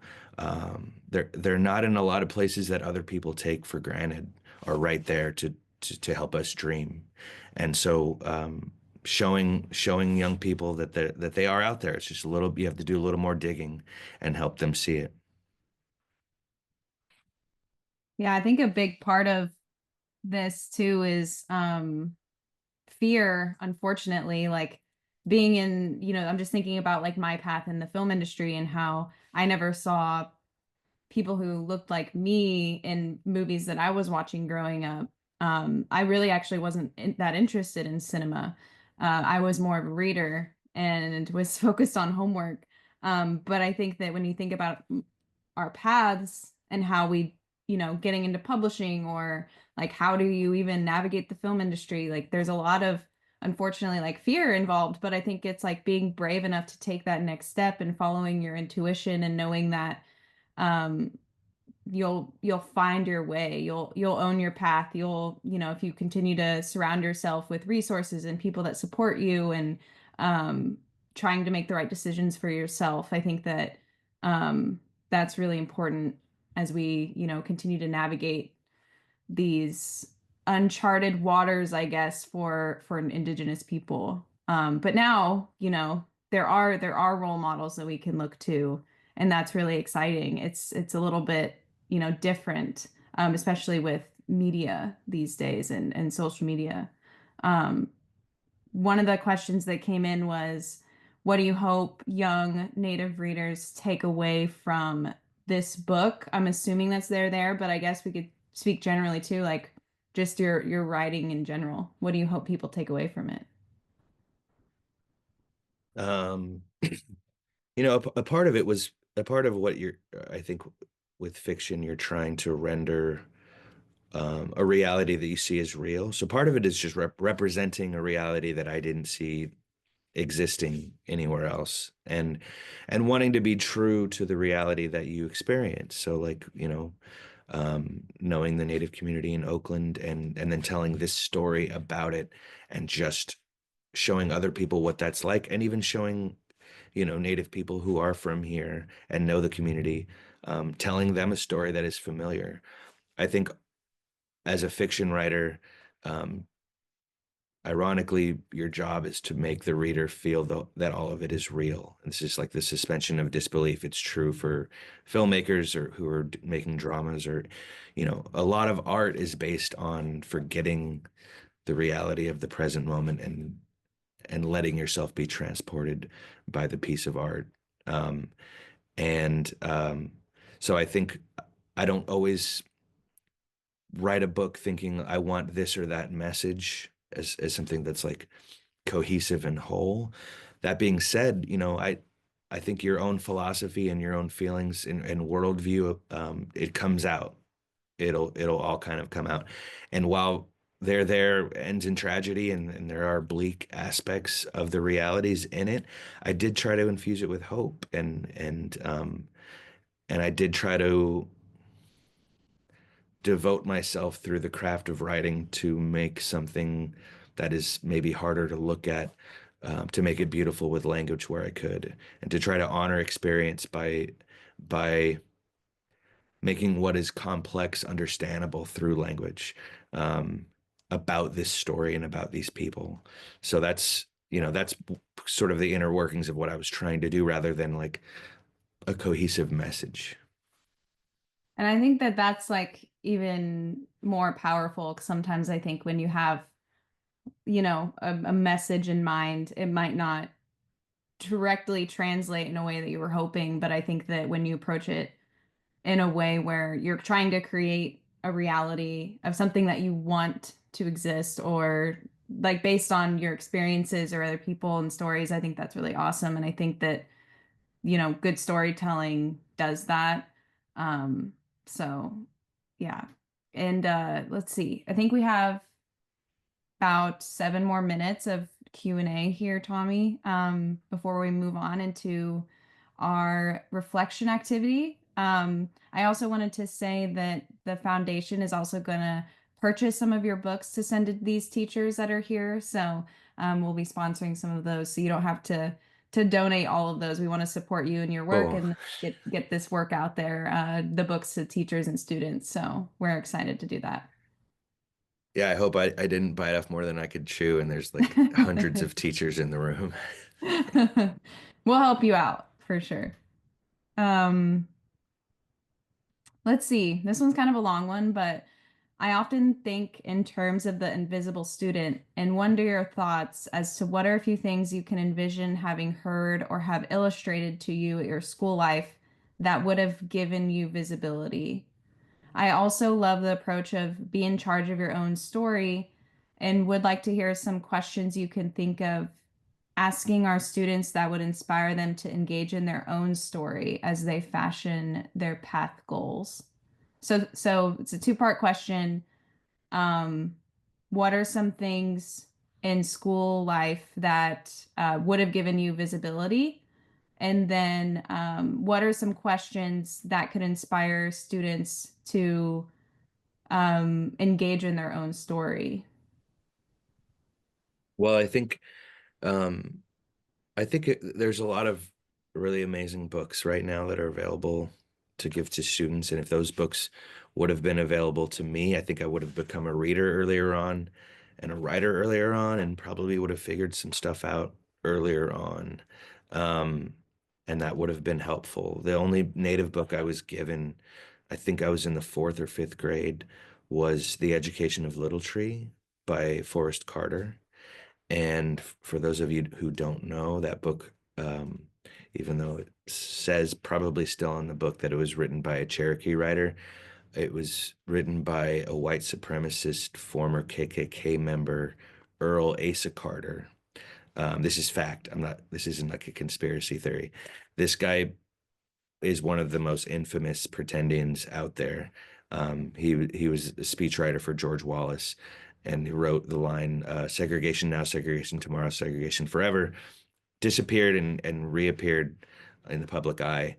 They're not in a lot of places that other people take for granted, are right there to help us dream. And so showing young people that they are out there. It's just you have to do a little more digging and help them see it. Yeah, I think a big part of this too is fear, unfortunately, like being in, I'm just thinking about like my path in the film industry and how I never saw people who looked like me in movies that I was watching growing up. I really actually wasn't that interested in cinema. I was more of a reader and was focused on homework. But I think that when you think about our paths and how we, getting into publishing, or like how do you even navigate the film industry, like there's a lot of, unfortunately, like fear involved. But I think it's like being brave enough to take that next step and following your intuition and knowing that um, you'll find your way. You'll own your path. If you continue to surround yourself with resources and people that support you, and trying to make the right decisions for yourself. I think that that's really important as we, continue to navigate these uncharted waters, I guess, for an Indigenous people. But now, there are role models that we can look to, and that's really exciting. It's a little bit, different, especially with media these days and social media. Um, one of the questions that came in was, what do you hope young Native readers take away from this book? I'm assuming that's there, but I guess we could speak generally too, like just your writing in general. What do you hope people take away from it? Um, a part of it was a part of what I think with fiction, you're trying to render a reality that you see as real. So part of it is just representing a reality that I didn't see existing anywhere else, and wanting to be true to the reality that you experience. So like, knowing the Native community in Oakland, and then telling this story about it, and just showing other people what that's like, and even showing, Native people who are from here and know the community, telling them a story that is familiar. I think as a fiction writer, um, ironically, your job is to make the reader feel that all of it is real. It's just like the suspension of disbelief. It's true for filmmakers or who are making dramas, or, a lot of art is based on forgetting the reality of the present moment, and letting yourself be transported by the piece of art. Um, and so I think I don't always write a book thinking I want this or that message as something that's like cohesive and whole. That being said, I think your own philosophy and your own feelings and worldview, it comes out. It'll all kind of come out. And while there ends in tragedy, and there are bleak aspects of the realities in it, I did try to infuse it with hope, and I did try to devote myself through the craft of writing to make something that is maybe harder to look at, to make it beautiful with language where I could, and to try to honor experience by making what is complex understandable through language, um, about this story and about these people. So that's sort of the inner workings of what I was trying to do, rather than like a cohesive message. And I think that that's like even more powerful, 'cause sometimes I think when you have, a message in mind, it might not directly translate in a way that you were hoping. But I think that when you approach it in a way where you're trying to create a reality of something that you want to exist, or like based on your experiences or other people and stories, I think that's really awesome. And I think that, good storytelling does that. Um, so yeah. And let's see. I think we have about 7 more minutes of Q&A here, Tommy, before we move on into our reflection activity. I also wanted to say that the foundation is also going to purchase some of your books to send to these teachers that are here. So we'll be sponsoring some of those, so you don't have to donate all of those. We want to support you and your work, Oh, and get this work out there, the books to teachers and students. So we're excited to do that. yeah, I hope I didn't bite off more than I could chew, and there's like hundreds of teachers in the room. We'll help you out for sure. Um, let's see. This one's kind of a long one, but I often think in terms of the invisible student and wonder your thoughts as to what are a few things you can envision having heard or have illustrated to you at your school life that would have given you visibility. I also love the approach of be in charge of your own story, and would like to hear some questions you can think of asking our students that would inspire them to engage in their own story as they fashion their path goals. So it's a two-part question. Um, what are some things in school life that would have given you visibility? And then what are some questions that could inspire students to engage in their own story? Well, um, there's a lot of really amazing books right now that are available to give to students. And if those books would have been available to me, I think I would have become a reader earlier on and a writer earlier on, and probably would have figured some stuff out earlier on. Um, and that would have been helpful. The only Native book I was given, I think I was in the fourth or fifth grade, was The Education of Little Tree by Forrest Carter. And for those of you who don't know, that book, even though it says probably still in the book that it was written by a Cherokee writer, it was written by a white supremacist former KKK member, Earl Asa Carter. This is fact. This isn't like a conspiracy theory. This guy is one of the most infamous pretendians out there. He was a speechwriter for George Wallace, and he wrote the line, segregation now, segregation tomorrow, segregation forever. Disappeared and reappeared in the public eye.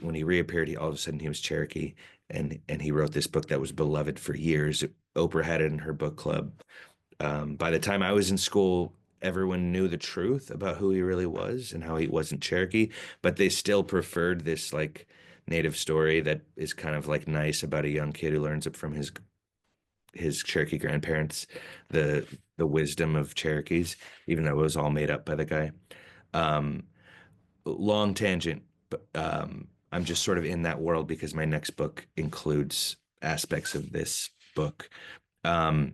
When he reappeared, all of a sudden he was Cherokee, and he wrote this book that was beloved for years. Oprah had it in her book club. By the time I was in school, everyone knew the truth about who he really was and how he wasn't Cherokee, but they still preferred this like native story that is kind of like nice about a young kid who learns it from his Cherokee grandparents, the wisdom of Cherokees, even though it was all made up by the guy. Um, Long tangent, but I'm just sort of in that world because my next book includes aspects of this book. Um,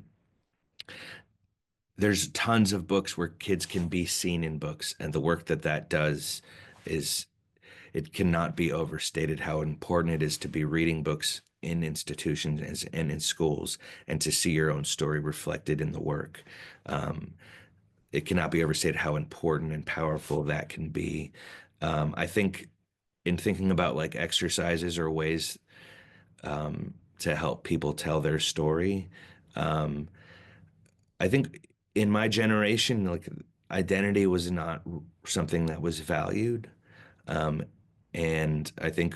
there's tons of books where kids can be seen in books, and the work that does is, it cannot be overstated how important it is to be reading books in institutions and in schools, and to see your own story reflected in the work. It cannot be overstated how important and powerful that can be. I think in thinking about like exercises or ways to help people tell their story, um, I think in my generation, like identity was not something that was valued. Um, and I think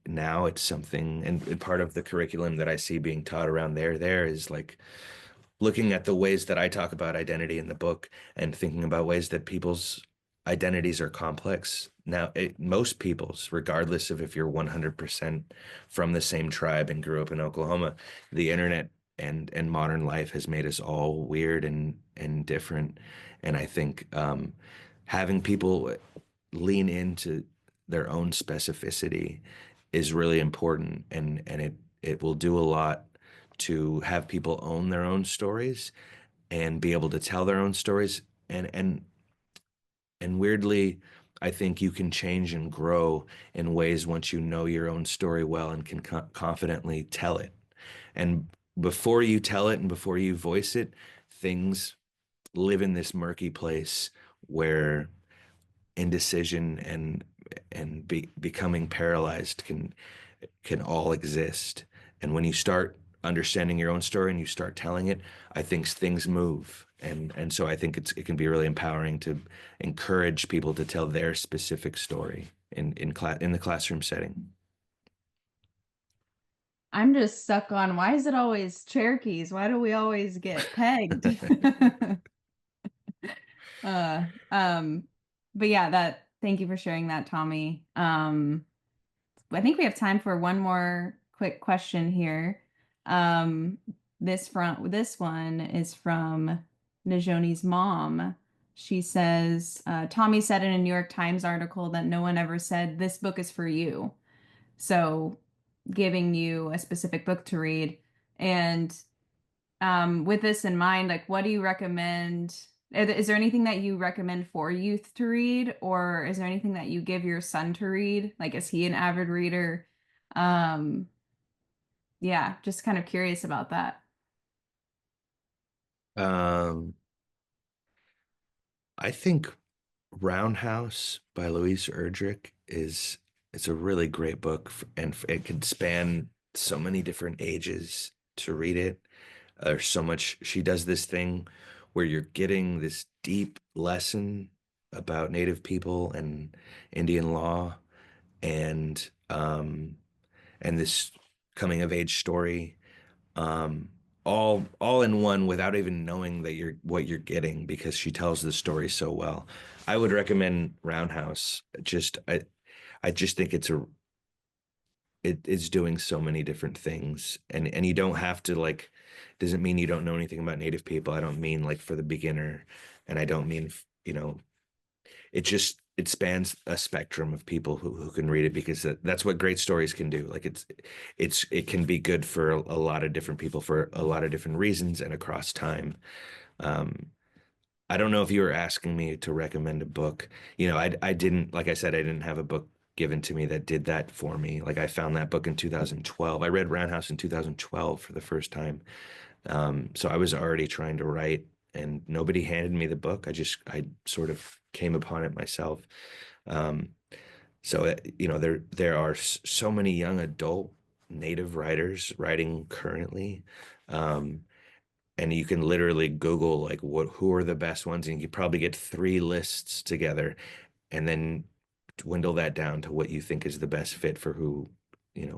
now it's something, and part of the curriculum that I see being taught around there is like looking at the ways that I talk about identity in the book and thinking about ways that people's identities are complex. Now, most people's, regardless of if you're 100% from the same tribe and grew up in Oklahoma, the internet and modern life has made us all weird and different. And I think having people lean into their own specificity is really important, and it will do a lot to have people own their own stories and be able to tell their own stories. And weirdly, I think you can change and grow in ways once you know your own story well and can confidently tell it. And before you tell it and before you voice it, things live in this murky place where indecision and becoming paralyzed can all exist. And when you start understanding your own story and you start telling it, I think things move. And so I think it can be really empowering to encourage people to tell their specific story in the classroom setting. I'm just stuck on, why is it always Cherokees? Why do we always get pegged? But yeah, thank you for sharing that, Tommy. I think we have time for one more quick question here. This one is from Najoni's mom. She says, Tommy said in a New York Times article that no one ever said this book is for you. So giving you a specific book to read. And with this in mind, like, what do you recommend? Is there anything that you recommend for youth to read, or is there anything that you give your son to read? Like, is he an avid reader? Yeah, just kind of curious about that. I think Roundhouse by Louise Erdrich it's a really great book, and it can span so many different ages to read it. There's so much. She does this thing where you're getting this deep lesson about Native people and Indian law, and this coming of age story, um, all in one without even knowing that what you're getting, because she tells the story so well. I would recommend Roundhouse. I just think it's doing so many different things, and you don't have to like, doesn't mean you don't know anything about Native people. I don't mean like for the beginner, and I don't mean, it spans a spectrum of people who can read it, because that's what great stories can do. Like it can be good for a lot of different people for a lot of different reasons and across time. Um, I don't know if you were asking me to recommend a book. I didn't, like I said, I didn't have a book given to me that did that for me. Like I found that book in 2012. I read Roundhouse in 2012 for the first time. So I was already trying to write, and nobody handed me the book. I sort of came upon it myself. Um, there are so many young adult native writers writing currently. Um, and you can literally Google like who are the best ones, and you could probably get three lists together, and then dwindle that down to what you think is the best fit for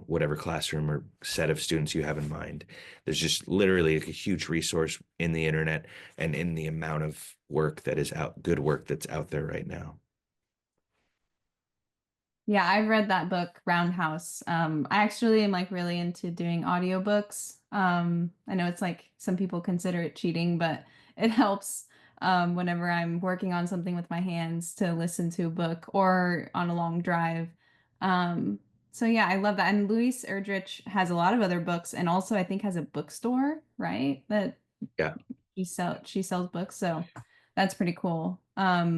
whatever classroom or set of students you have in mind. There's just literally a huge resource in the internet and in the amount of good work that's out there right now. Yeah, I've read that book, Roundhouse. I actually am like really into doing audiobooks. I know it's like some people consider it cheating, but it helps whenever I'm working on something with my hands to listen to a book or on a long drive. Um, so yeah, I love that. And Louise Erdrich has a lot of other books, and also I think has a bookstore, right? That Yeah. she sells books, so that's pretty cool. I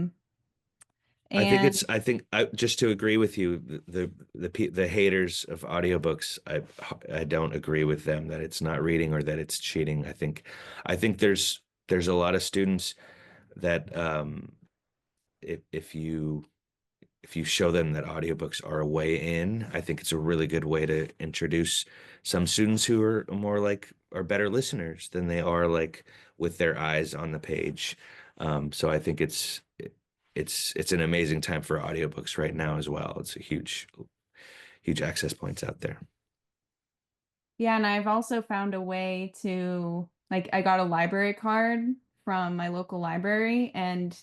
And think just to agree with you, the haters of audiobooks, I don't agree with them that it's not reading or that it's cheating. I think there's a lot of students that if you show them that audiobooks are a way in, I think it's a really good way to introduce some students who are better listeners than they are like with their eyes on the page. So I think it's an amazing time for audiobooks right now as well. It's a huge access points out there. yeah, and I've also found a way to like I got a library card from my local library, and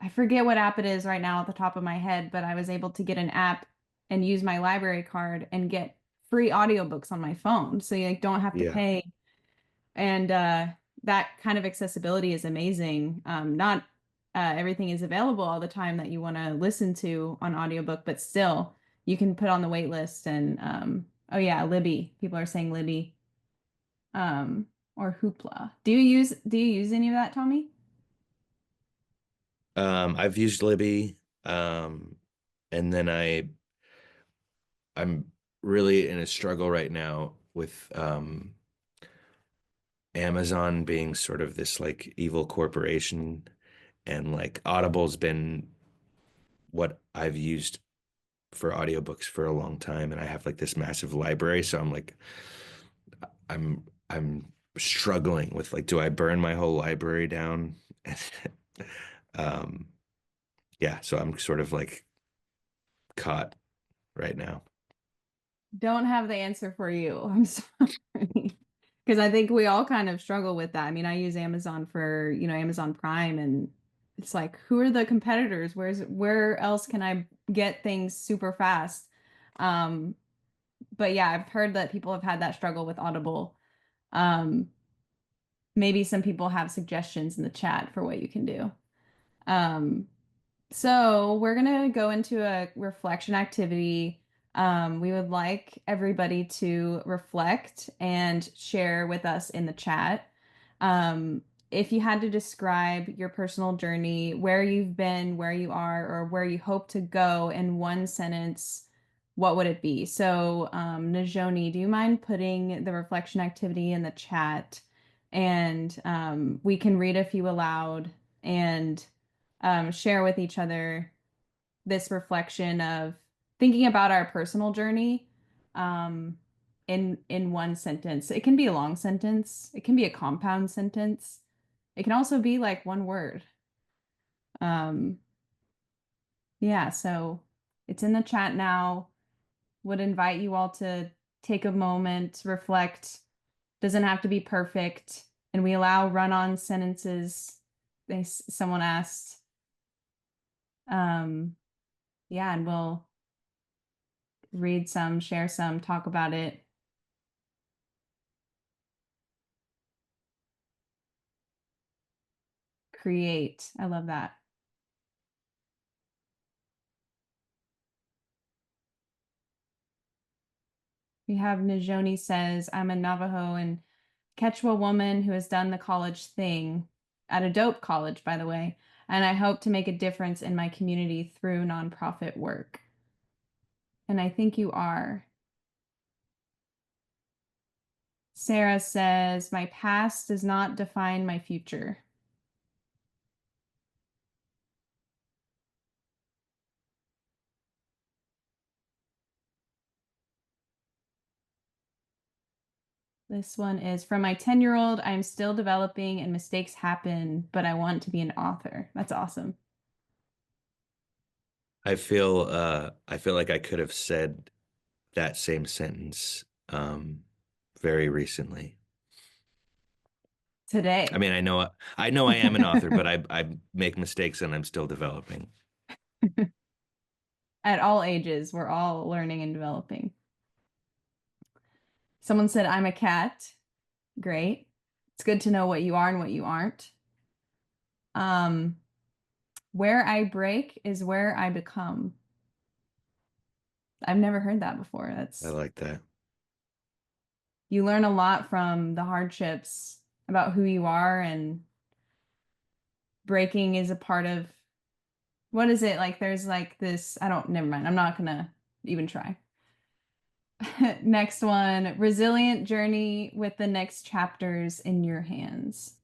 I forget what app it is right now at the top of my head, but I was able to get an app and use my library card and get free audiobooks on my phone. So you like don't have to Yeah. pay. And that kind of accessibility is amazing. Not everything is available all the time that you want to listen to on audiobook, but still you can put on the wait list and oh yeah, Libby. People are saying Libby or Hoopla. Do you use any of that, Tommy? I've used Libby, and then I'm really in a struggle right now with Amazon being sort of this like evil corporation, and like Audible's been what I've used for audiobooks for a long time, and I have like this massive library, so I'm struggling with like, do I burn my whole library down? um yeah, so I'm sort of like caught right now. Don't have the answer for you. I'm sorry. Because I think we all kind of struggle with that. I mean, I use Amazon for, Amazon Prime, and it's like, who are the competitors? Where else can I get things super fast? Um, but yeah, I've heard that people have had that struggle with Audible. Um, maybe some people have suggestions in the chat for what you can do. Um, so we're gonna go into a reflection activity. We would like everybody to reflect and share with us in the chat. Um, if you had to describe your personal journey, where you've been, where you are, or where you hope to go in one sentence, what would it be? So, Najoni, do you mind putting the reflection activity in the chat? And we can read a few aloud and share with each other this reflection of thinking about our personal journey um, in one sentence. It can be a long sentence. It can be a compound sentence. It can also be like one word. Um, yeah, so it's in the chat now. Would invite you all to take a moment, reflect. Doesn't have to be perfect, and we allow run-on sentences. Someone asked. Um, yeah, and we'll read some, share some, talk about it. Create. I love that. We have Najoni says, I'm a Navajo and Quechua woman who has done the college thing. at a dope college, by the way, and I hope to make a difference in my community through nonprofit work. And I think you are. Sarah says, my past does not define my future. This one is from my 10-year-old. I'm still developing and mistakes happen, but I want to be an author. That's awesome. I feel like I could have said that same sentence very recently. Today. I mean, I know I am an author, but I make mistakes and I'm still developing. At all ages, we're all learning and developing. Someone said, I'm a cat. Great. It's good to know what you are and what you aren't. Where I break is where I become. I've never heard that before. I like that. You learn a lot from the hardships about who you are, and breaking is a part of, what is it? Like there's like this, never mind. I'm not gonna even try. Next one, resilient journey with the next chapters in your hands.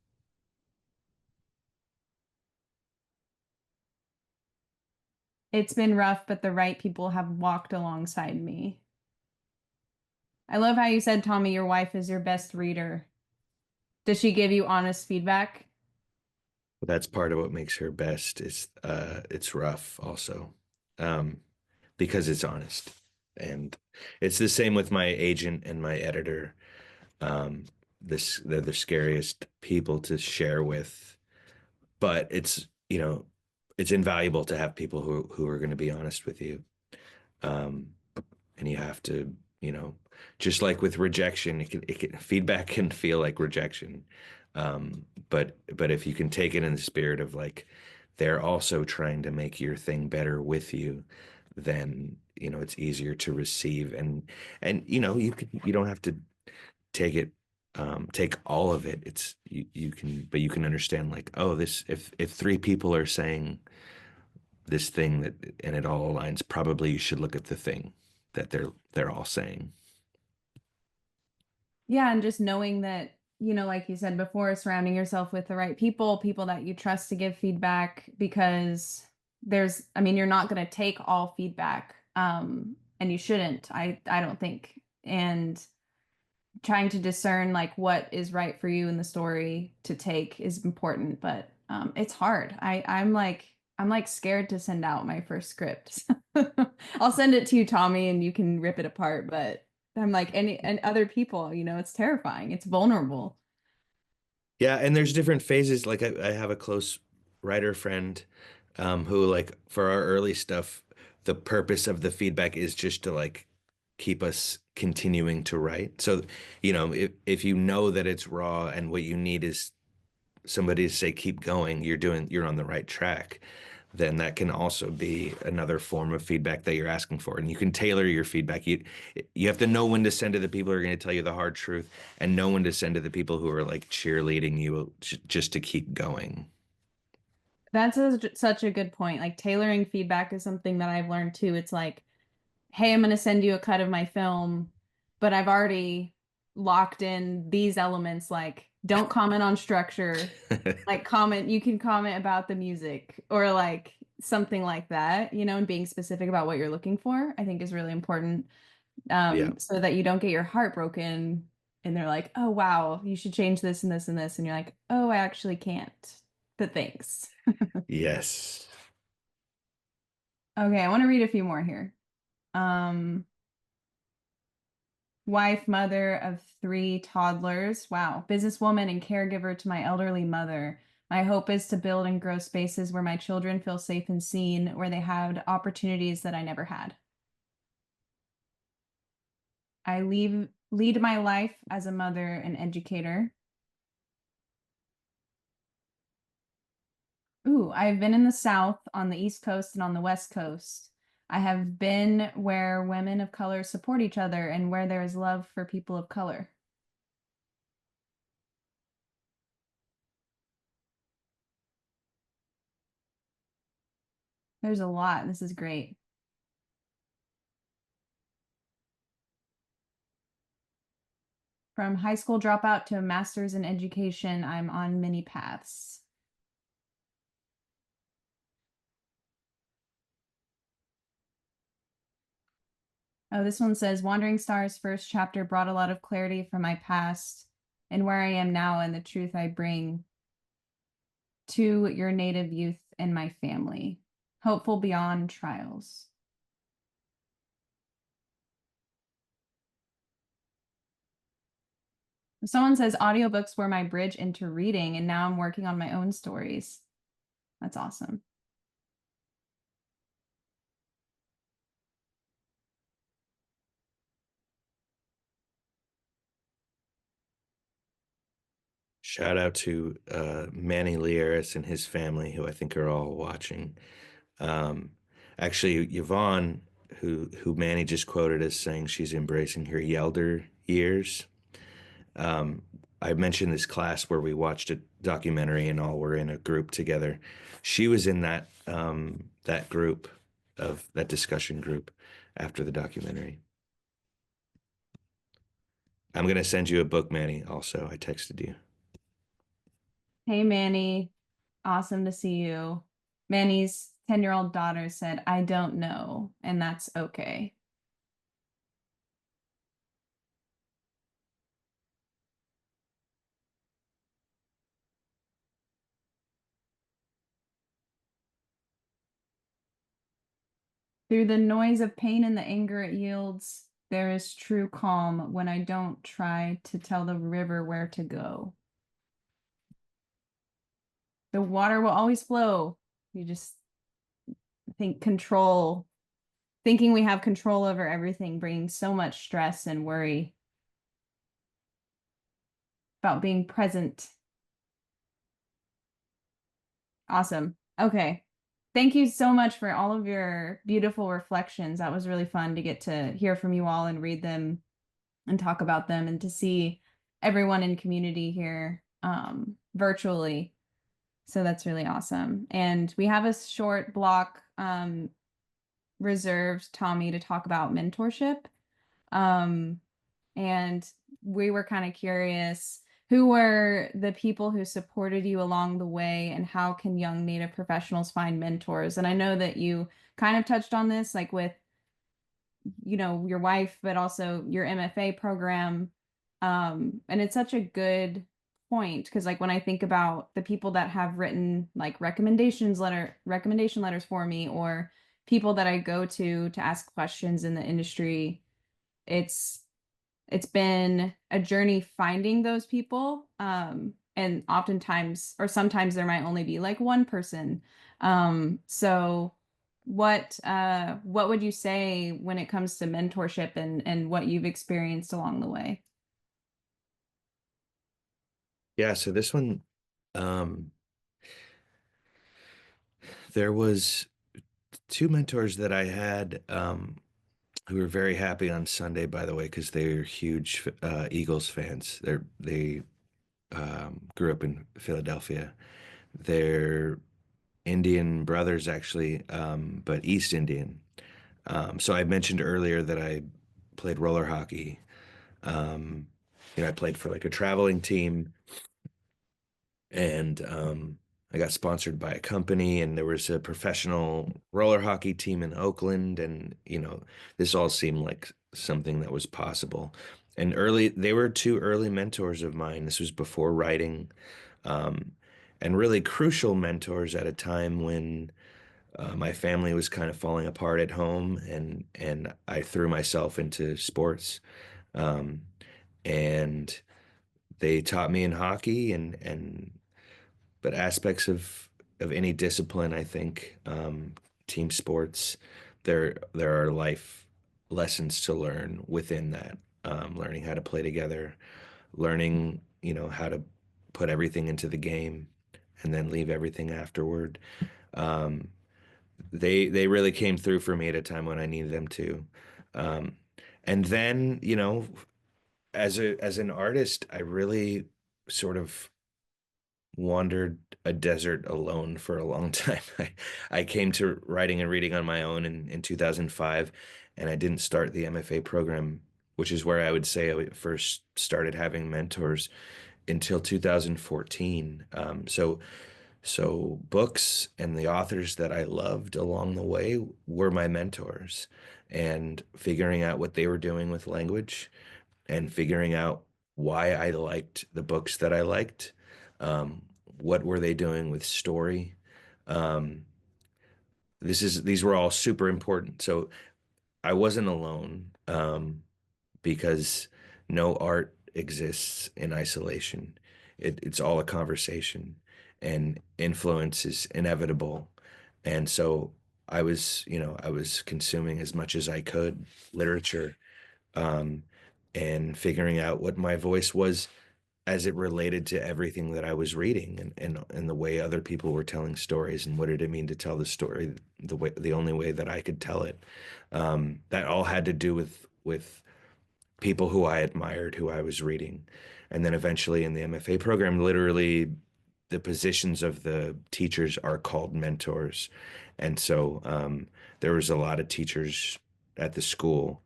It's been rough, but the right people have walked alongside me. I love how you said, Tommy, your wife is your best reader. Does she give you honest feedback? That's part of what makes her best. It's rough also, because it's honest, and it's the same with my agent and my editor. They're the scariest people to share with, but it's invaluable to have people who are going to be honest with you. Um, and you have to, just like with rejection, feedback can feel like rejection. But if you can take it in the spirit of like, they're also trying to make your thing better with you, then, it's easier to receive. And, you don't have to take it, take all of it. But you can understand like, oh, if three people are saying this thing and it all aligns, probably you should look at the thing that they're all saying. Yeah, and just knowing that, like you said before, surrounding yourself with the right people, people that you trust to give feedback, because you're not going to take all feedback, and you shouldn't, I don't think. And trying to discern like what is right for you in the story to take is important, but it's hard. I'm like scared to send out my first script. I'll send it to you, Tommy, and you can rip it apart, but I'm like and other people, it's terrifying. It's vulnerable. Yeah, and there's different phases. Like I have a close writer friend, who like for our early stuff, the purpose of the feedback is just to like keep us continuing to write. So, if you know that it's raw and what you need is somebody to say keep going, you're on the right track, then that can also be another form of feedback that you're asking for. And you can tailor your feedback. You have to know when to send to the people who are going to tell you the hard truth, and know when to send to the people who are like cheerleading you just to keep going. That's such a good point. Like tailoring feedback is something that I've learned too. It's like, hey, I'm going to send you a cut of my film, but I've already locked in these elements. Like, don't comment on structure. Like, you can comment about the music or like something like that, and being specific about what you're looking for, I think is really important. Yeah. So that you don't get your heart broken and they're like, oh, wow, you should change this and this and this. And you're like, oh, I actually can't. But thanks. Yes. Okay, I want to read a few more here. Wife, mother of 3 toddlers. Wow. Businesswoman and caregiver to my elderly mother. My hope is to build and grow spaces where my children feel safe and seen, where they had opportunities that I never had. I lead my life as a mother and educator. Ooh, I've been in the South, on the East Coast, and on the West Coast. I have been where women of color support each other and where there is love for people of color. There's a lot. This is great. From high school dropout to a master's in education, I'm on many paths. Oh, this one says, Wandering Stars first chapter brought a lot of clarity from my past and where I am now and the truth I bring to your native youth and my family. Hopeful beyond trials. Someone says audiobooks were my bridge into reading, and now I'm working on my own stories. That's awesome. Shout out to Manny Lieris and his family, who I think are all watching. Um, Actually, Yvonne, who Manny just quoted as saying she's embracing her Yelder years. Um, I mentioned this class where we watched a documentary and all were in a group together. She was in that group of that discussion group after the documentary. I'm gonna send you a book, Manny. Also, I texted you. Hey, Manny. Awesome to see you. Manny's 10-year-old daughter said, I don't know, and that's okay. Through the noise of pain and the anger it yields, there is true calm when I don't try to tell the river where to go. The water will always flow. You just think thinking we have control over everything brings so much stress and worry about being present. Awesome. Okay. Thank you so much for all of your beautiful reflections. That was really fun to get to hear from you all and read them and talk about them and to see everyone in community here virtually. So that's really awesome. And we have a short block reserved, Tommy, to talk about mentorship. And we were kind of curious, who were the people who supported you along the way, and how can young Native professionals find mentors? And I know that you kind of touched on this, like with, your wife, but also your MFA program. And it's such a good point because like when I think about the people that have written like recommendation letters for me, or people that I go to ask questions in the industry, it's it's been a journey finding those people. And oftentimes, or sometimes there might only be like one person. So what would you say when it comes to mentorship and what you've experienced along the way? Yeah, so this one, um, there was two mentors that I had who were very happy on Sunday, by the way, because they're huge Eagles fans. They grew up in Philadelphia. They're Indian brothers, actually, but East Indian. So I mentioned earlier that I played roller hockey. Um, I played for like a traveling team, and I got sponsored by a company, and there was a professional roller hockey team in Oakland, and this all seemed like something that was possible. And they were two early mentors of mine. This was before writing, um, and really crucial mentors at a time when my family was kind of falling apart at home, and I threw myself into sports, um, and they taught me in hockey and but aspects of any discipline, I think, team sports, there are life lessons to learn within that. Learning how to play together, learning, how to put everything into the game and then leave everything afterward. Um, they really came through for me at a time when I needed them to. Um, and then, as an artist, I really sort of wandered a desert alone for a long time. I came to writing and reading on my own in 2005, and I didn't start the MFA program, which is where I would say I first started having mentors until 2014. So books and the authors that I loved along the way were my mentors, and figuring out what they were doing with language and figuring out why I liked the books that I liked. Um, what were they doing with story? Um, these were all super important. So I wasn't alone, because no art exists in isolation. It's all a conversation, and influence is inevitable. And so I was consuming as much as I could literature, um, and figuring out what my voice was as it related to everything that I was reading, and the way other people were telling stories, and what did it mean to tell the story the only way that I could tell it. That all had to do with people who I admired, who I was reading. And then eventually in the MFA program, literally the positions of the teachers are called mentors. And so there was a lot of teachers at the school,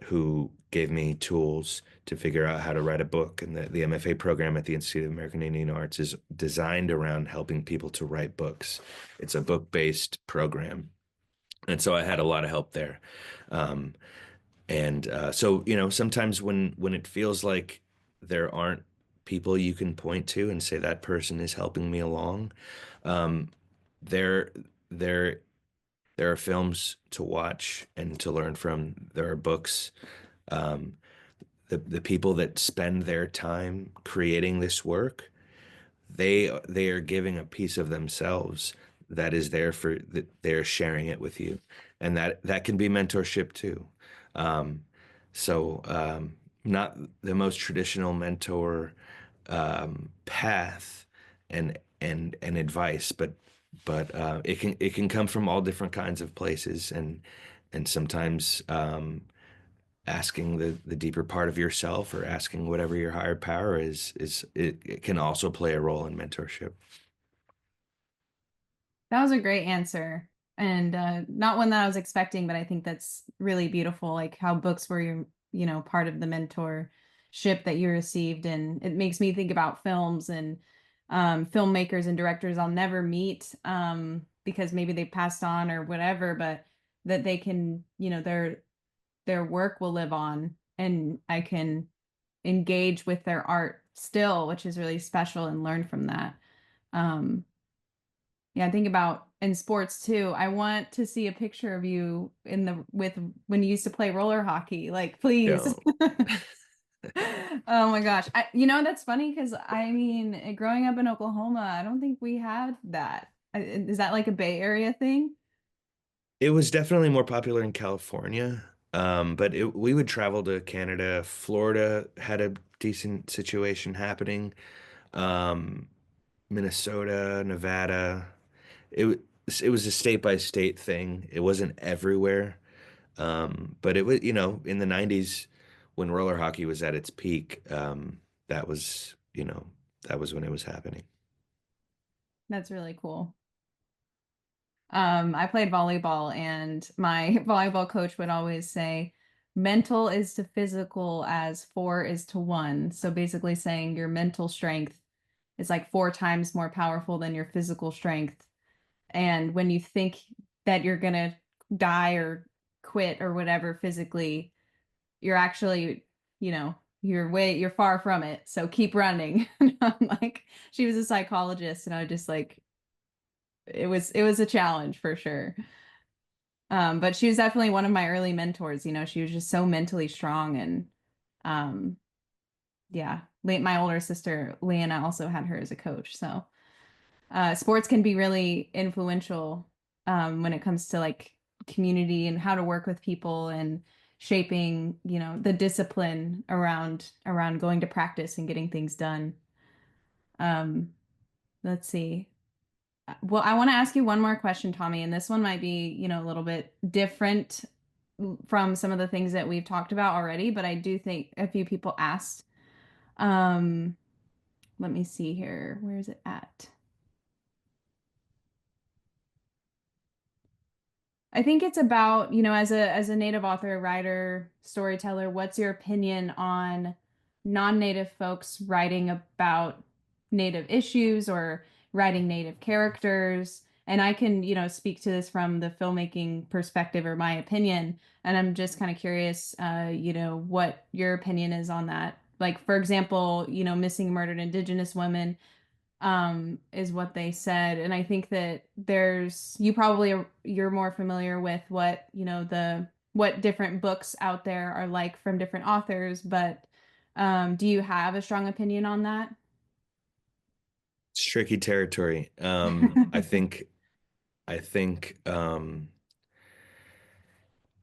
who gave me tools to figure out how to write a book. And the MFA program at the Institute of American Indian Arts is designed around helping people to write books. It's a book-based program. And so I had a lot of help there. Um, and so, sometimes when it feels like there aren't people you can point to and say that person is helping me along, um, there there there are films to watch and to learn from. There are books. Um, the people that spend their time creating this work, they are giving a piece of themselves that is there for that they're sharing it with you, and that can be mentorship too. um, not the most traditional mentor path and advice, but it can come from all different kinds of places, and sometimes asking the deeper part of yourself, or asking whatever your higher power is it can also play a role in mentorship. That was a great answer. And not one that I was expecting, but I think that's really beautiful, like how books were part of the mentorship that you received. And it makes me think about films and filmmakers and directors I'll never meet, because maybe they passed on or whatever, but that they can, their work will live on, and I can engage with their art still, which is really special, and learn from that. Um, yeah, I think about in sports too. I want to see a picture of you with when you used to play roller hockey. Like, please. Yeah. Oh my gosh. That's funny because I mean, growing up in Oklahoma, I don't think we had that. Is that like a Bay Area thing? It was definitely more popular in California, but we would travel to Canada. Florida had a decent situation happening. Um, Minnesota, Nevada. It was a state by state thing. It wasn't everywhere. But it was, in the 90s when roller hockey was at its peak, that was, that was when it was happening. That's really cool. I played volleyball, and my volleyball coach would always say, mental is to physical as 4 is to 1. So basically saying your mental strength is like 4 times more powerful than your physical strength. And when you think that you're gonna die or quit or whatever physically, you're actually, you're far from it. So keep running. I'm like, she was a psychologist, and I was just like, it was a challenge for sure. But she was definitely one of my early mentors. She was just so mentally strong. And um, yeah, my older sister, Leanna, also had her as a coach. So sports can be really influential when it comes to like community and how to work with people, and shaping, the discipline around going to practice and getting things done. Um, let's see. Well, I want to ask you one more question, Tommy, and this one might be, a little bit different from some of the things that we've talked about already, but I do think a few people asked, um, let me see here. Where is it at? I think it's about, as a Native author, writer, storyteller, what's your opinion on non-Native folks writing about Native issues or writing Native characters? And I can, speak to this from the filmmaking perspective or my opinion. And I'm just kind of curious, what your opinion is on that. Like, for example, missing murdered Indigenous women is what they said. And I think that you're more familiar with what, what different books out there are like from different authors, but do you have a strong opinion on that? It's tricky territory. I think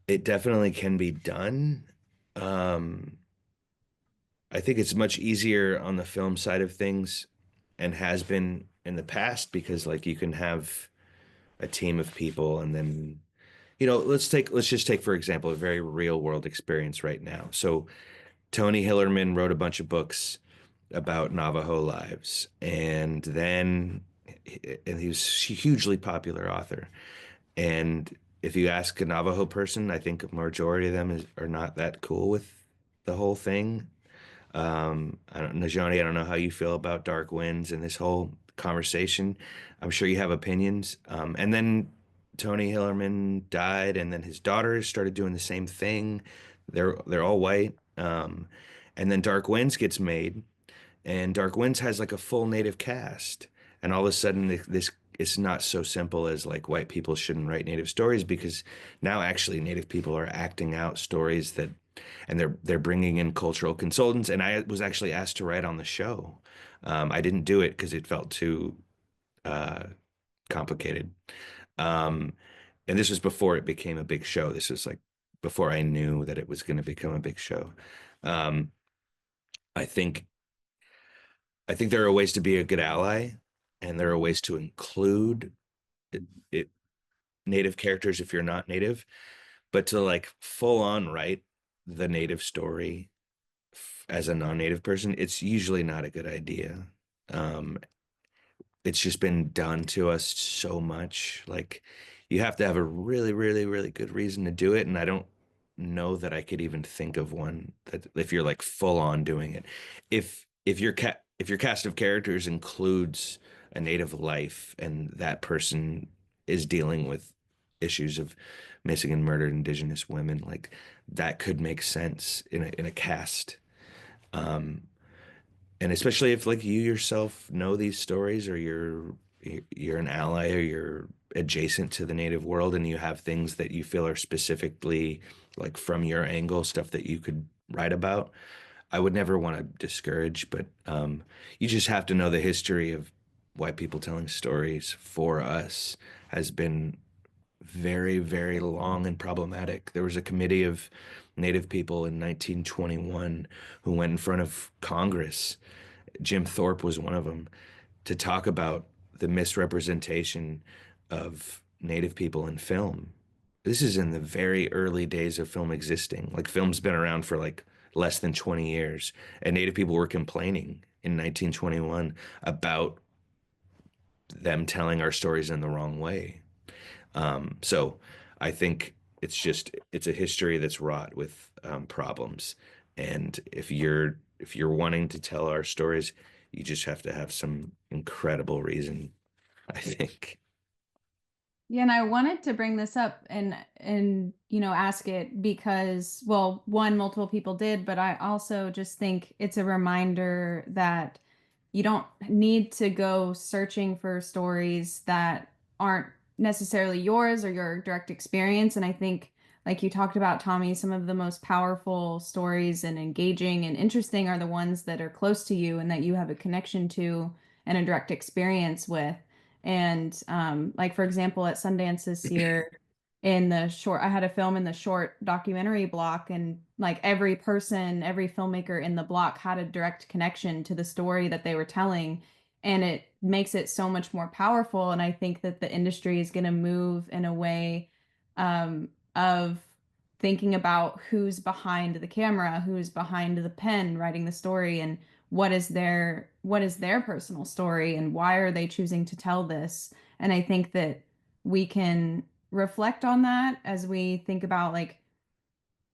it definitely can be done. Um, I think it's much easier on the film side of things and has been in the past because like you can have a team of people and then let's just take for example a very real world experience right now. So Tony Hillerman wrote a bunch of books about Navajo lives and he was a hugely popular author. And if you ask a Navajo person, I think a majority of them are not that cool with the whole thing. Najani, I don't know how you feel about Dark Winds and this whole conversation. I'm sure you have opinions. And then Tony Hillerman died, and then his daughters started doing the same thing. They're all white. And then Dark Winds gets made, and Dark Winds has like a full native cast, and all of a sudden this it's not so simple as like white people shouldn't write native stories because now actually native people are acting out stories that and they're bringing in cultural consultants, and I was actually asked to write on the show. I didn't do it because it felt too uh, complicated. Um, and this was before it became a big show. This was like before I knew that it was going to become a big show. Um, I think I think there are ways to be a good ally, and there are ways to include it, it, native characters if you're not native, but to like full on write the native story as a non-native person, it's usually not a good idea. Um, it's just been done to us so much. Like you have to have a really, really, really good reason to do it, and I don't know that I could even think of one that if you're like full on doing it. If your cast of characters includes a native life and that person is dealing with issues of missing and murdered Indigenous women, like that could make sense in a cast. Um, and especially if like you yourself know these stories or you're an ally or you're adjacent to the native world and you have things that you feel are specifically like from your angle, stuff that you could write about. I would never want to discourage, but you just have to know the history of white people telling stories for us has been very, very long and problematic. There was a committee of Native people in 1921 who went in front of Congress. Jim Thorpe was one of them to talk about the misrepresentation of Native people in film. This is in the very early days of film existing. Like film's been around for like less than 20 years, and Native people were complaining in 1921 about them telling our stories in the wrong way. So I think it's a history that's wrought with problems, and if you're wanting to tell our stories, you just have to have some incredible reason, I think. Yeah, and I wanted to bring this up and ask it because, well, one, multiple people did, but I also just think it's a reminder that you don't need to go searching for stories that aren't necessarily yours or your direct experience. And I think, like you talked about, Tommy, some of the most powerful stories and engaging and interesting are the ones that are close to you and that you have a connection to and a direct experience with. And like for example, at Sundance this year, I had a film in the short documentary block, and like every person, every filmmaker in the block had a direct connection to the story that they were telling, and it makes it so much more powerful. And I think that the industry is going to move in a way of thinking about who's behind the camera, who's behind the pen, writing the story, and what is their personal story and why are they choosing to tell this. And I think that we can reflect on that as we think about like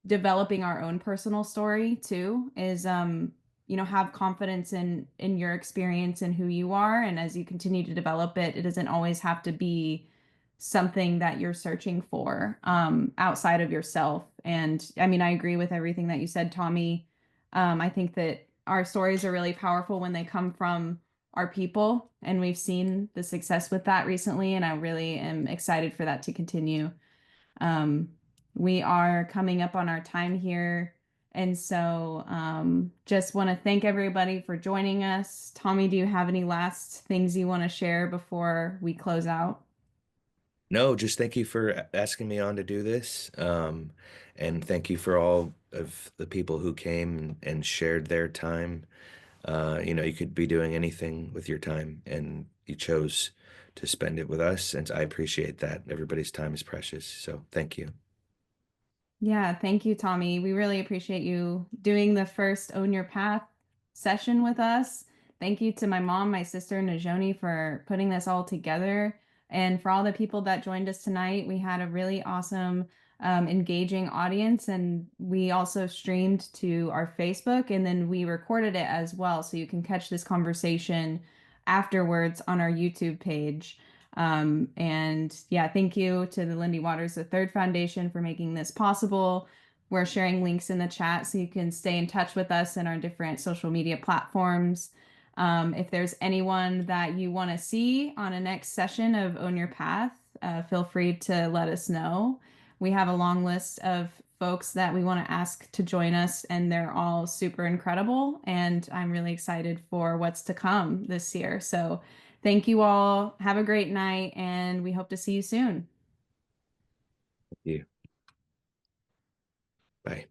developing our own personal story too, is have confidence in your experience and who you are, and as you continue to develop it, it doesn't always have to be something that you're searching for outside of yourself. And I mean, I agree with everything that you said, Tommy. I think that our stories are really powerful when they come from our people, and we've seen the success with that recently, and I really am excited for that to continue. um, we are coming up on our time here. And so just want to thank everybody for joining us. Tommy, do you have any last things you want to share before we close out? No, just thank you for asking me on to do this. And thank you for all of the people who came and shared their time. You could be doing anything with your time, and you chose to spend it with us. And I appreciate that. Everybody's time is precious. So thank you. Yeah, thank you, Tommy. We really appreciate you doing the first Own Your Path session with us. Thank you to my mom, my sister, Najoni, for putting this all together. And for all the people that joined us tonight, we had a really awesome, engaging audience. And we also streamed to our Facebook, and then we recorded it as well. So you can catch this conversation afterwards on our YouTube page. And yeah, thank you to the Lindy Waters III Foundation for making this possible. We're sharing links in the chat so you can stay in touch with us in our different social media platforms. If there's anyone that you want to see on a next session of Own Your Path, feel free to let us know. We have a long list of folks that we want to ask to join us, and they're all super incredible. And I'm really excited for what's to come this year. So thank you all. Have a great night, and we hope to see you soon. Thank you. Bye.